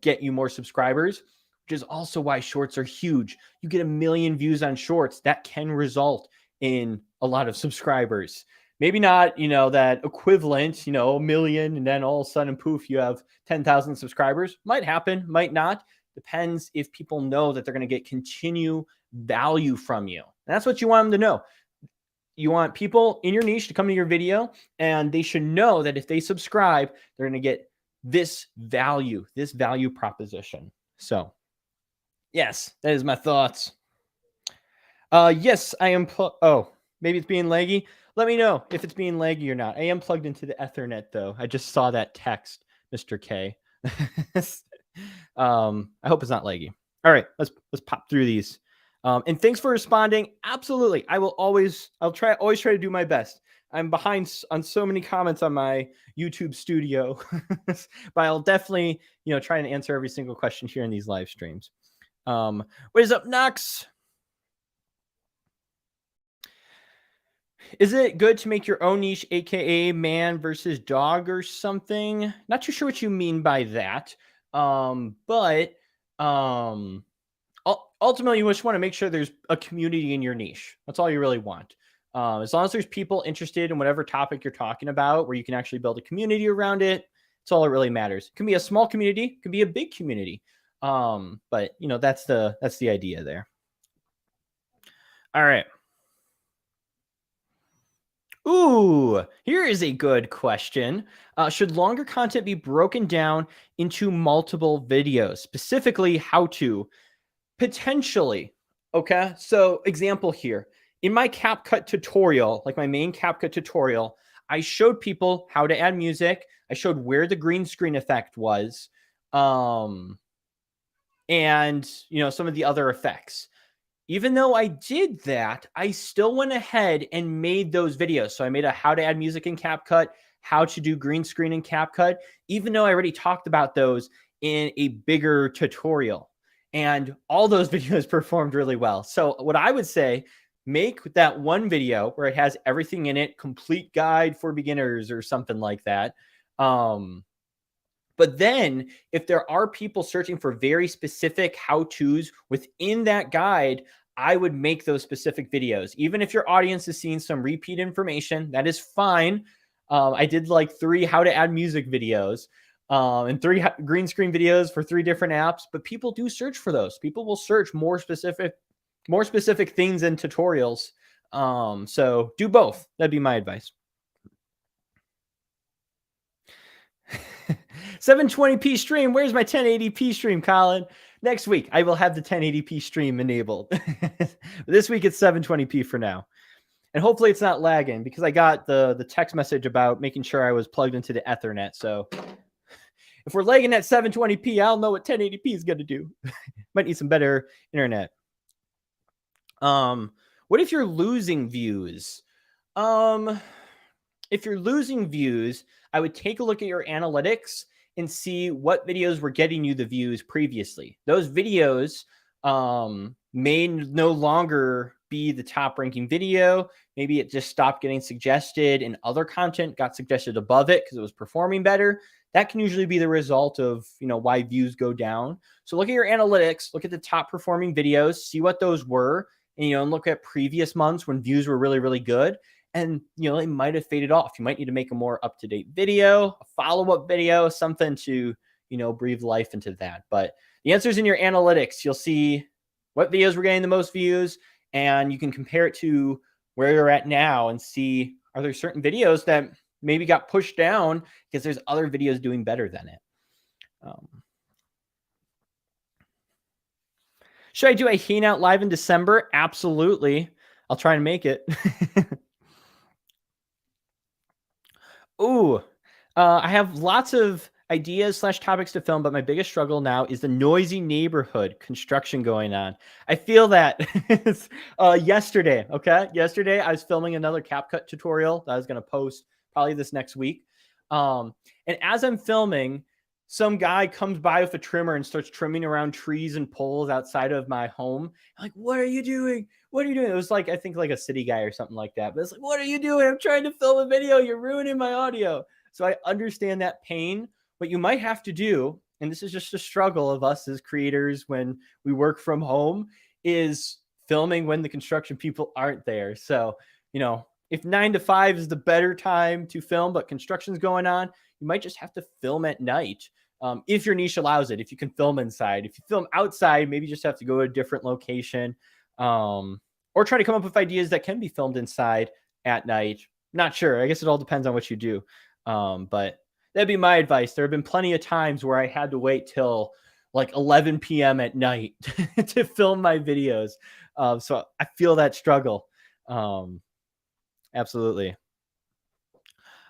get you more subscribers, which is also why shorts are huge. You get 1 million views on shorts, that can result in a lot of subscribers. Maybe not, that equivalent, 1 million, and then all of a sudden, poof, you have 10,000 subscribers. Might happen, might not. Depends if people know that they're going to get continued value from you. And that's what you want them to know. You want people in your niche to come to your video, and they should know that if they subscribe, they're going to get this value proposition. So, yes, that is my thoughts. Yes, I am. Maybe it's being laggy. Let me know if it's being laggy or not. I am plugged into the Ethernet, though. I just saw that text, Mr. K. I hope it's not laggy. All right, let's pop through these. And thanks for responding. Absolutely. I'll always try to do my best. I'm behind on so many comments on my YouTube studio, but I'll definitely, try and answer every single question here in these live streams. What is up, Knox? Is it good to make your own niche, aka man versus dog or something? Not too sure what you mean by that. But ultimately, you just want to make sure there's a community in your niche. That's all you really want. As long as there's people interested in whatever topic you're talking about, where you can actually build a community around it, it's all that really matters. It can be a small community, it can be a big community. But that's the idea there. All right. Ooh, here is a good question. Should longer content be broken down into multiple videos? Specifically, how to? Potentially. Okay, so example here. In my CapCut tutorial, like my main CapCut tutorial, I showed people how to add music. I showed where the green screen effect was, and some of the other effects. Even though I did that, I still went ahead and made those videos. So I made a how to add music in CapCut, how to do green screen in CapCut, even though I already talked about those in a bigger tutorial. And all those videos performed really well. So what I would say, make that one video where it has everything in it, complete guide for beginners or something like that. But then if there are people searching for very specific how-tos within that guide, I would make those specific videos. Even if your audience is seeing some repeat information, that is fine. I did like 3 how to add music videos and 3 green screen videos for 3 different apps, but people do search for those. People will search more specific things in tutorials. So do both. That'd be my advice. 720p stream. Where's my 1080p stream, Colin? Next week, I will have the 1080p stream enabled. This week, it's 720p for now. And hopefully it's not lagging because I got the text message about making sure I was plugged into the Ethernet. So if we're lagging at 720p, I'll know what 1080p is going to do. Might need some better internet. What if you're losing views? If you're losing views, I would take a look at your analytics and see what videos were getting you the views previously. Those videos may no longer be the top ranking video. Maybe it just stopped getting suggested and other content got suggested above it because it was performing better. That can usually be the result of, why views go down. So look at your analytics, look at the top performing videos, see what those were, and look at previous months when views were really, really good. And, it might have faded off. You might need to make a more up-to-date video, a follow-up video, something to, breathe life into that. But the answer is in your analytics. You'll see what videos were getting the most views, and you can compare it to where you're at now and see, are there certain videos that maybe got pushed down because there's other videos doing better than it. Should I do a Hangout live in December? Absolutely. I'll try and make it. Ooh, I have lots of ideas / topics to film, but my biggest struggle now is the noisy neighborhood construction going on. I feel that yesterday. Okay. Yesterday I was filming another CapCut tutorial that I was going to post probably this next week. And as I'm filming, some guy comes by with a trimmer and starts trimming around trees and poles outside of my home. I'm like, what are you doing? What are you doing? It was like, I think like a city guy or something like that. But it's like, what are you doing? I'm trying to film a video. You're ruining my audio. So I understand that pain. What you might have to do, and this is just a struggle of us as creators when we work from home, is filming when the construction people aren't there. So, if 9 to 5 is the better time to film, but construction's going on, you might just have to film at night. If your niche allows it, if you can film inside. If you film outside, maybe you just have to go to a different location, or try to come up with ideas that can be filmed inside at night. Not sure. I guess it all depends on what you do. But that'd be my advice. There have been plenty of times where I had to wait till like 11 p.m. at night to film my videos. So I feel that struggle. Absolutely.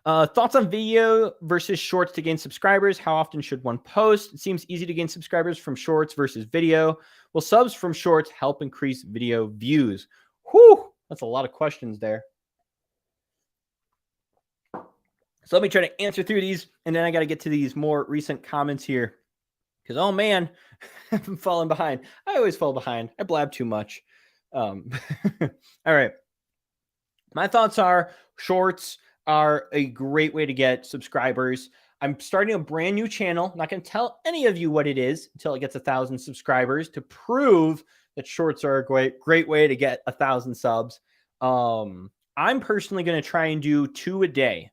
Thoughts on video versus shorts to gain subscribers? How often should one post? It seems easy to gain subscribers from shorts versus video. Will subs from shorts help increase video views? Whew, that's a lot of questions there. So let me try to answer through these, and then I got to get to these more recent comments here. Because, oh man, I'm falling behind. I always fall behind. I blab too much. All right. My thoughts are shorts are a great way to get subscribers. I'm starting a brand new channel. I'm not going to tell any of you what it is until it gets 1,000 subscribers to prove that shorts are a great way to get 1,000 subs. I'm personally going to try and do 2 a day.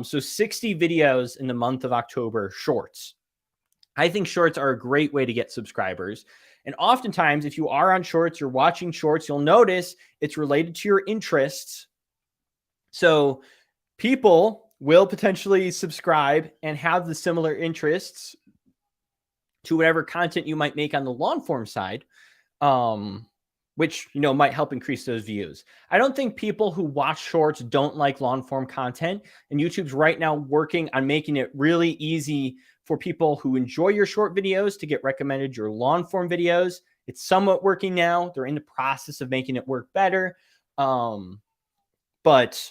So 60 videos in the month of October, shorts. I think shorts are a great way to get subscribers. And oftentimes, if you are on shorts, you're watching shorts, you'll notice it's related to your interests. So people will potentially subscribe and have the similar interests to whatever content you might make on the long form side, which, might help increase those views. I don't think people who watch shorts don't like long form content, and YouTube's right now working on making it really easy for people who enjoy your short videos to get recommended your long form videos. It's somewhat working now. They're in the process of making it work better. But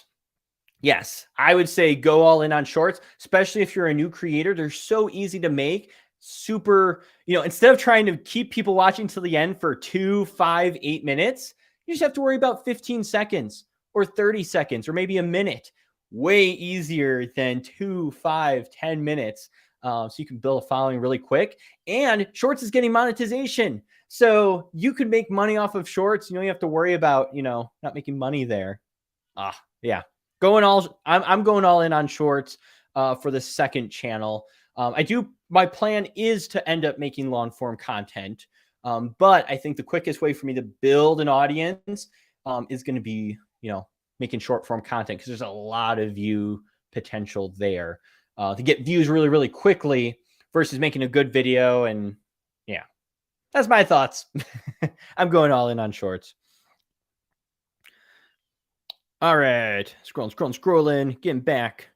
yes, I would say go all in on shorts, especially if you're a new creator. They're so easy to make. Super, instead of trying to keep people watching till the end for 2, 5, 8 minutes, you just have to worry about 15 seconds or 30 seconds or maybe a minute. Way easier than 2, 5, 10 minutes. So you can build a following really quick. And shorts is getting monetization. So you could make money off of shorts. You don't have to worry about, not making money there. Yeah. I'm going all in on shorts for the second channel. My plan is to end up making long form content. But I think the quickest way for me to build an audience is going to be, making short form content, because there's a lot of view potential there to get views really, really quickly versus making a good video. And yeah, that's my thoughts. I'm going all in on shorts. All right. Scrolling, getting back.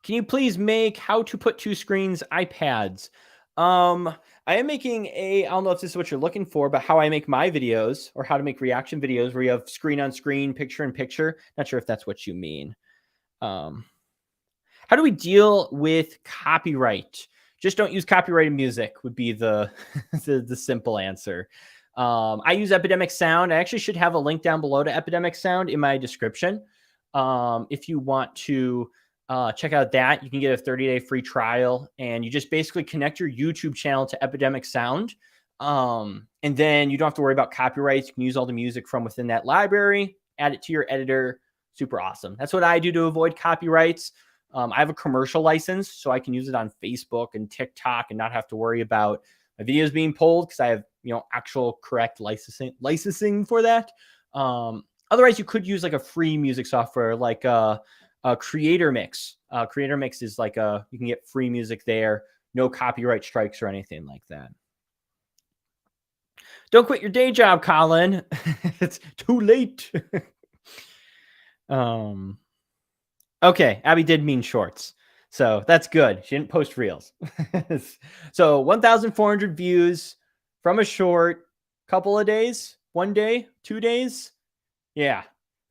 Can you please make how to put two screens iPads? I am making I don't know if this is what you're looking for, but how I make my videos or how to make reaction videos where you have screen on screen, picture in picture. Not sure if that's what you mean. Um, how do we deal with copyright? Just don't use copyrighted music would be the the simple answer. I use Epidemic Sound. I actually should have a link down below to Epidemic Sound in my description. If you want to check out that, you can get a 30-day free trial, and you just basically connect your YouTube channel to Epidemic Sound. And then you don't have to worry about copyrights. You can use all the music from within that library, add it to your editor. Super awesome. That's what I do to avoid copyrights. I have a commercial license, so I can use it on Facebook and TikTok and not have to worry about my videos being pulled because I have, actual correct licensing for that. Otherwise, you could use like a free music software like a Creator Mix. Creator Mix is like you can get free music there, no copyright strikes or anything like that. Don't quit your day job, Colin. It's too late. Okay, Abby did mean shorts. So that's good. She didn't post reels. So 1,400 views from a short, couple of days, 1 day, 2 days. Yeah,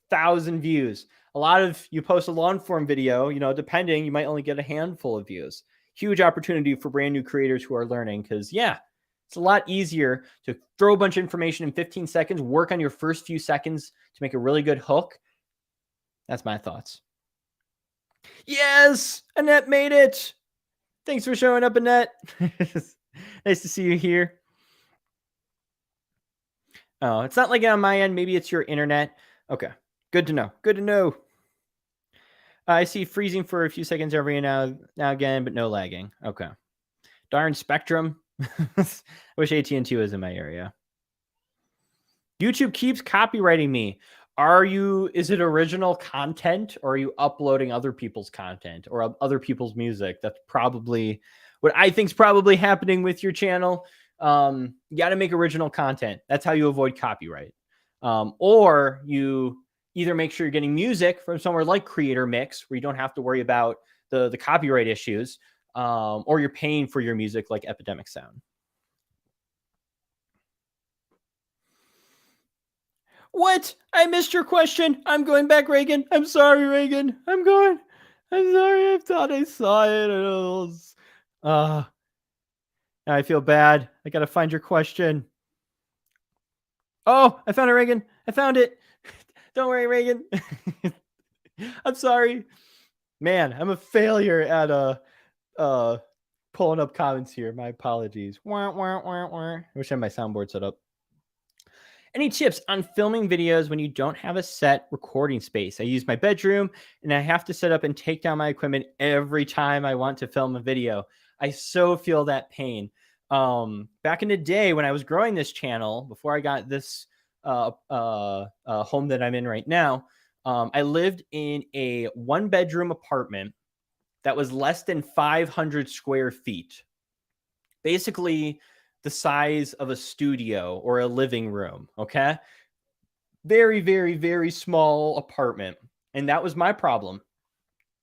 1,000 views. A lot of you post a long form video, depending, you might only get a handful of views. Huge opportunity for brand new creators who are learning because, it's a lot easier to throw a bunch of information in 15 seconds, work on your first few seconds to make a really good hook. That's my thoughts. Yes, Annette made it. Thanks for showing up, Annette. Nice to see you here. Oh, it's not like on my end. Maybe it's your internet. Okay, good to know. Good to know. I see freezing for a few seconds every now again, but no lagging. Okay. Darn Spectrum. I wish AT&T was in my area. YouTube keeps copywriting me. Is it original content, or are you uploading other people's content or other people's music? That's probably what I think is probably happening with your channel. You got to make original content. That's how you avoid copyright. Or you either make sure you're getting music from somewhere like Creator Mix, where you don't have to worry about the copyright issues, or you're paying for your music like Epidemic Sound. What? I missed your question. I'm going back, Reagan. I'm sorry, Reagan. I'm sorry. I thought I saw it. I feel bad. I got to find your question. Oh, I found it, Reagan. I found it. Don't worry, Reagan. I'm sorry. Man, I'm a failure at pulling up comments here. My apologies. I wish I had my soundboard set up. Any tips on filming videos when you don't have a set recording space? I use my bedroom and I have to set up and take down my equipment every time I want to film a video. I so feel that pain. Back in the day when I was growing this channel, before I got this home that I'm in right now, I lived in a 1-bedroom apartment that was less than 500 square feet. Basically, the size of a studio or a living room. Okay. Very, very, very small apartment. And that was my problem.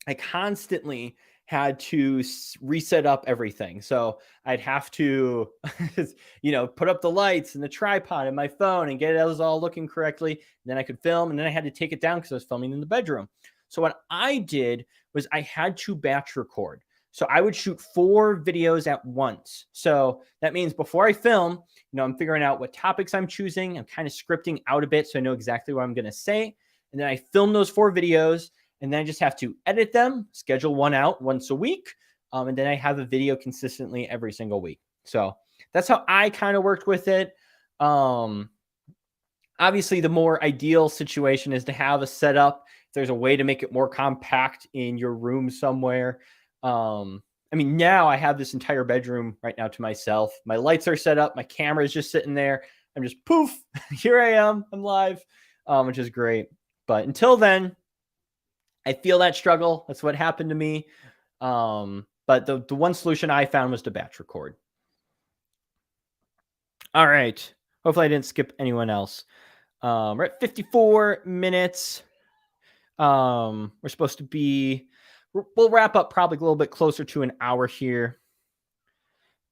I constantly had to reset up everything. So I'd have to, put up the lights and the tripod and my phone and get it all looking correctly. And then I could film, and then I had to take it down because I was filming in the bedroom. So what I did was I had to batch record. So I would shoot 4 videos at once. So that means before I film, I'm figuring out what topics I'm choosing. I'm kind of scripting out a bit so I know exactly what I'm going to say. And then I film those 4 videos, and then I just have to edit them, schedule one out once a week. And then I have a video consistently every single week. So that's how I kind of worked with it. Obviously, the more ideal situation is to have a setup. If there's a way to make it more compact in your room somewhere. Now I have this entire bedroom right now to myself. My lights are set up. My camera is just sitting there. I'm just poof. Here I am. I'm live, which is great. But until then, I feel that struggle. That's what happened to me. But the one solution I found was to batch record. All right. Hopefully I didn't skip anyone else. We're at 54 minutes. We're supposed to be we'll wrap up probably a little bit closer to an hour here.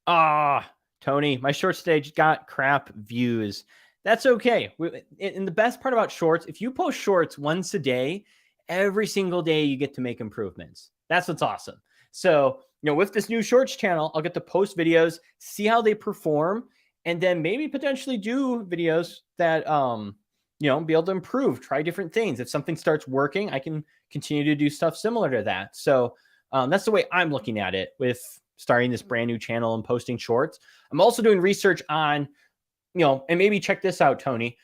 Tony, my short stage got crap views. That's okay. And the best part about shorts, if you post shorts once a day, every single day you get to make improvements. That's what's awesome. So, with this new shorts channel, I'll get to post videos, see how they perform, and then maybe potentially do videos that, be able to improve, try different things. If something starts working, I can continue to do stuff similar to that. So that's the way I'm looking at it with starting this brand new channel and posting shorts. I'm also doing research on, and maybe check this out, Tony.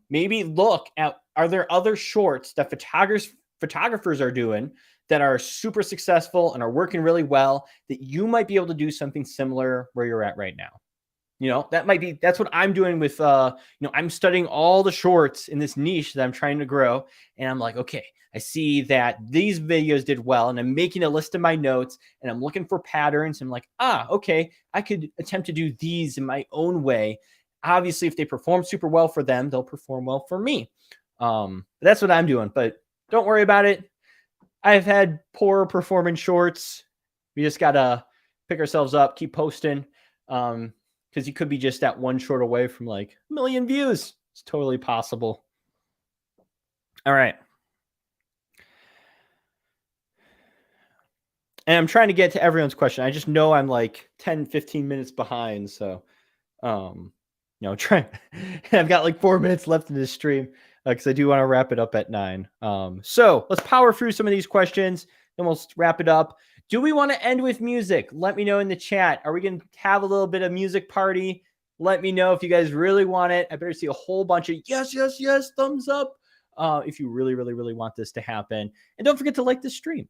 Maybe look at, are there other shorts that photographers are doing that are super successful and are working really well that you might be able to do something similar where you're at right now? That's what I'm doing with, I'm studying all the shorts in this niche that I'm trying to grow. And I'm like, okay, I see that these videos did well, and I'm making a list of my notes and I'm looking for patterns. I'm like, okay, I could attempt to do these in my own way. Obviously, if they perform super well for them, they'll perform well for me. That's what I'm doing, but don't worry about it. I've had poor performing shorts. We just got to pick ourselves up, keep posting. Because you could be just that one short away from like 1 million views. It's totally possible. All right. And I'm trying to get to everyone's question. I just know I'm like 10, 15 minutes behind. So, I've got like 4 minutes left in this stream because I do want to wrap it up at 9. So let's power through some of these questions and we'll wrap it up. Do we want to end with music? Let me know in the chat. Are we going to have a little bit of music party? Let me know if you guys really want it. I better see a whole bunch of yes, yes, yes, thumbs up if you really, really, really want this to happen. And don't forget to like this stream.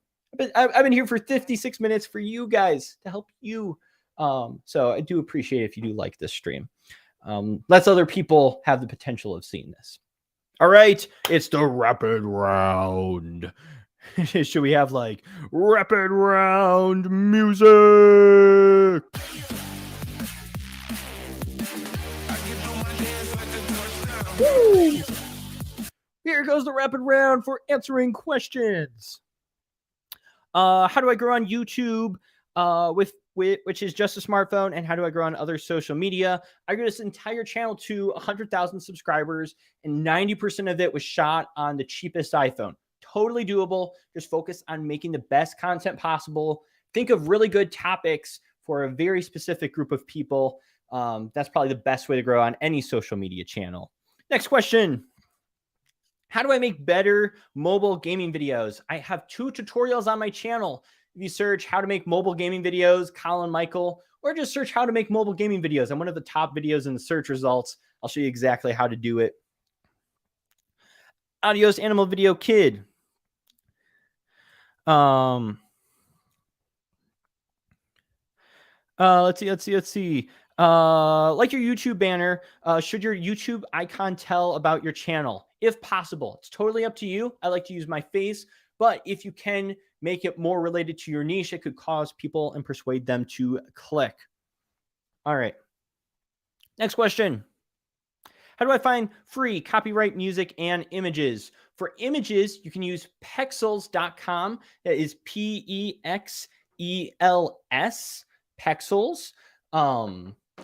I've been here for 56 minutes for you guys to help you. So I do appreciate if you do like this stream. Lets other people have the potential of seeing this. All right, it's the rapid round. Should we have like rapid round music? Woo! Here goes the rapid round for answering questions. How do I grow on YouTube which is just a smartphone, and how do I grow on other social media? I grew this entire channel to 100,000 subscribers, and 90% of it was shot on the cheapest iPhone. Totally doable. Just focus on making the best content possible. Think of really good topics for a very specific group of people. That's probably the best way to grow on any social media channel. Next question. How do I make better mobile gaming videos? I have 2 tutorials on my channel. If you search how to make mobile gaming videos, Colin Michael, or just search how to make mobile gaming videos, I'm one of the top videos in the search results. I'll show you exactly how to do it. Adios Animal Video Kid. Let's see. Like your YouTube banner, should your YouTube icon tell about your channel? If possible, it's totally up to you. I like to use my face, but if you can make it more related to your niche, it could cause people and persuade them to click. All right. Next question. How do I find free copyright music and images? For images, you can use pexels.com. That is Pexels, Pexels.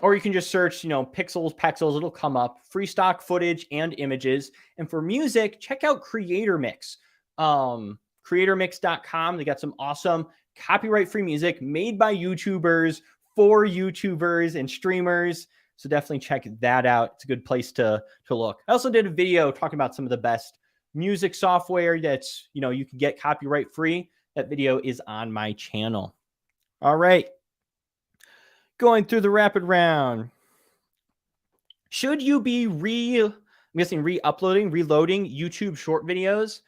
Or you can just search, pixels, it'll come up. Free stock footage and images. And for music, check out Creator Mix. CreatorMix.com. They got some awesome copyright-free music made by YouTubers for YouTubers and streamers. So definitely check that out. It's a good place to look. I also did a video talking about some of the best music software that's, you can get copyright-free. That video is on my channel. All right. Going through the rapid round. Should you be re-uploading, reloading YouTube short videos?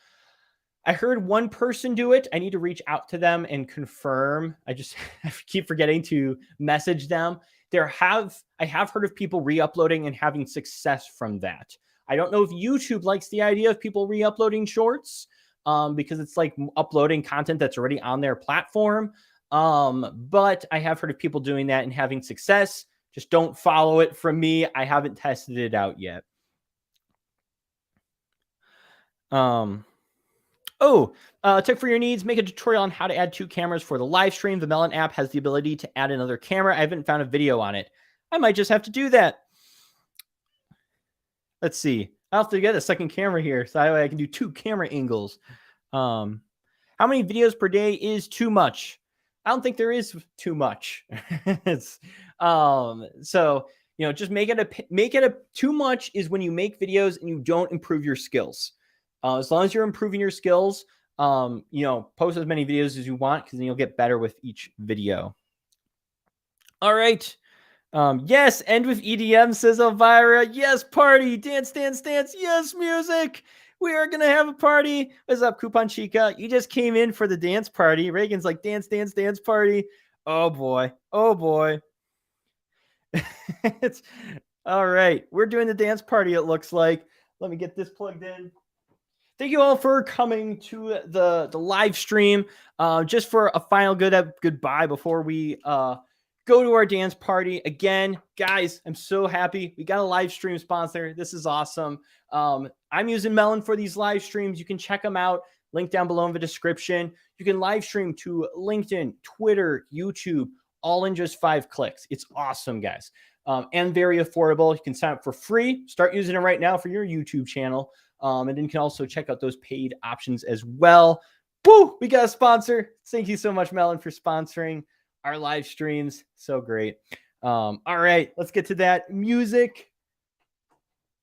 I heard one person do it. I need to reach out to them and confirm. I keep forgetting to message them. I have heard of people re-uploading and having success from that. I don't know if YouTube likes the idea of people re-uploading shorts because it's like uploading content that's already on their platform. But I have heard of people doing that and having success. Just don't follow it from me. I haven't tested it out yet. Oh, tip for your needs, make a tutorial on how to add 2 cameras for the live stream. The Melon app has the ability to add another camera. I haven't found a video on it. I might just have to do that. Let's see. I'll have to get a second camera here so that way I can do 2 camera angles. How many videos per day is too much? I don't think there is too much. It's so just make it a too much is when you make videos and you don't improve your skills. As long as you're improving your skills, post as many videos as you want because then you'll get better with each video. All right. Yes, end with EDM, says Elvira. Yes, party, dance, dance, dance. Yes, music. We are going to have a party. What's up, Coupon Chica? You just came in for the dance party. Reagan's like, dance, dance, dance party. Oh, boy. Oh, boy. It's all right. We're doing the dance party, it looks like. Let me get this plugged in. Thank you all for coming to the live stream. Just for a final goodbye before we go to our dance party. Again, guys, I'm so happy. We got a live stream sponsor. This is awesome. I'm using Melon for these live streams. You can check them out. Link down below in the description. You can live stream to LinkedIn, Twitter, YouTube, all in just 5 clicks. It's awesome, guys. And very affordable. You can sign up for free. Start using it right now for your YouTube channel. And then you can also check out those paid options as well. Woo! We got a sponsor. Thank you so much, Melon, for sponsoring our live streams. So great. All right, let's get to that music.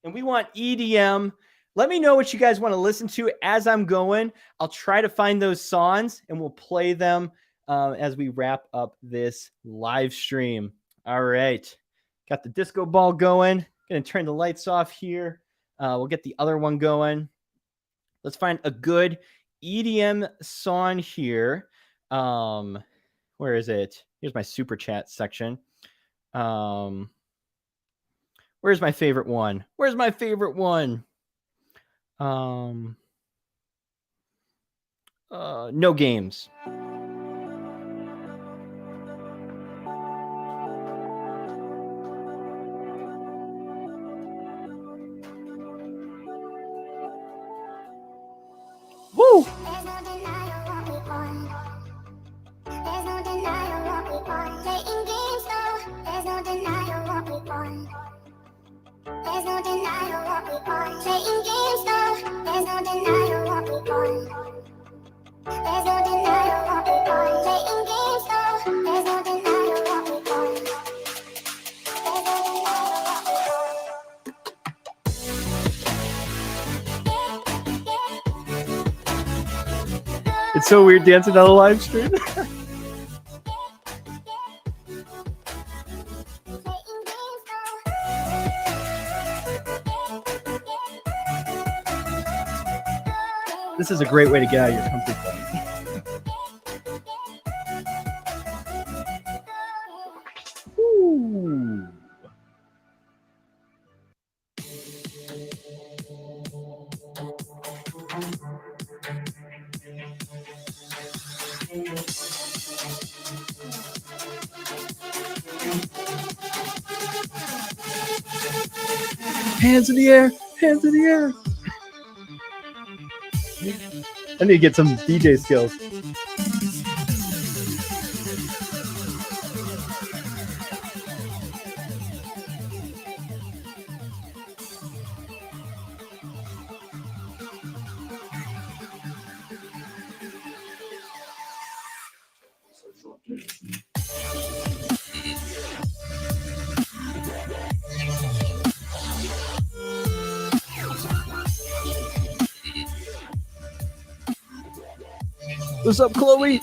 And we want EDM. Let me know what you guys want to listen to as I'm going. I'll try to find those songs and we'll play them as we wrap up this live stream. All right. Got the disco ball going. Going to turn the lights off here. We'll get the other one going. Let's find a good EDM song here. Where is it? Here's my super chat section. Where's my favorite one? Where's my favorite one? No Games. Woo! It's so weird dancing on a live stream. This is a great way to get out of your comfort zone. Ooh. Hands in the air, hands in the air. I need to get some DJ skills. What's up, Chloe?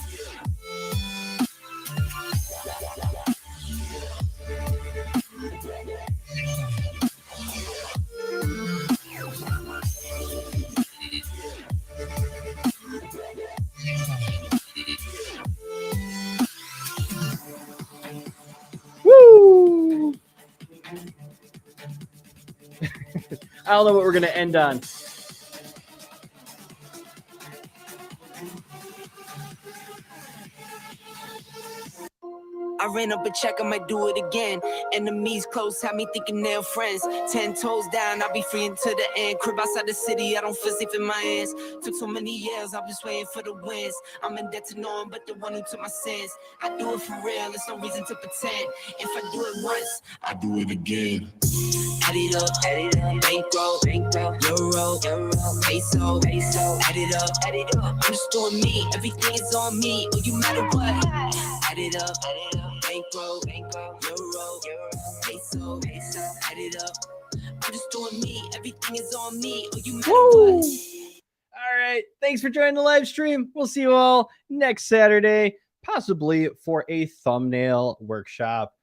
Woo! I don't know what we're going to end on. I ran up a check, I might do it again. Enemies close, have me thinking they're friends. 10 toes down, I'll be free until the end. Crib outside the city, I don't feel safe in my hands. Took so many years, I'm just waiting for the wins. I'm in debt to no one but the one who took my sins. I do it for real, there's no reason to pretend. If I do it once, I do it again. Add it up, bankroll, euro, peso, add it up, I'm just doing me, everything is on me, oh you matter what, add it up, bankroll, euro, peso, add it up, I'm just doing me, everything is on me, oh you matter what. All right, thanks for joining the live stream. We'll see you all next Saturday, possibly for a thumbnail workshop.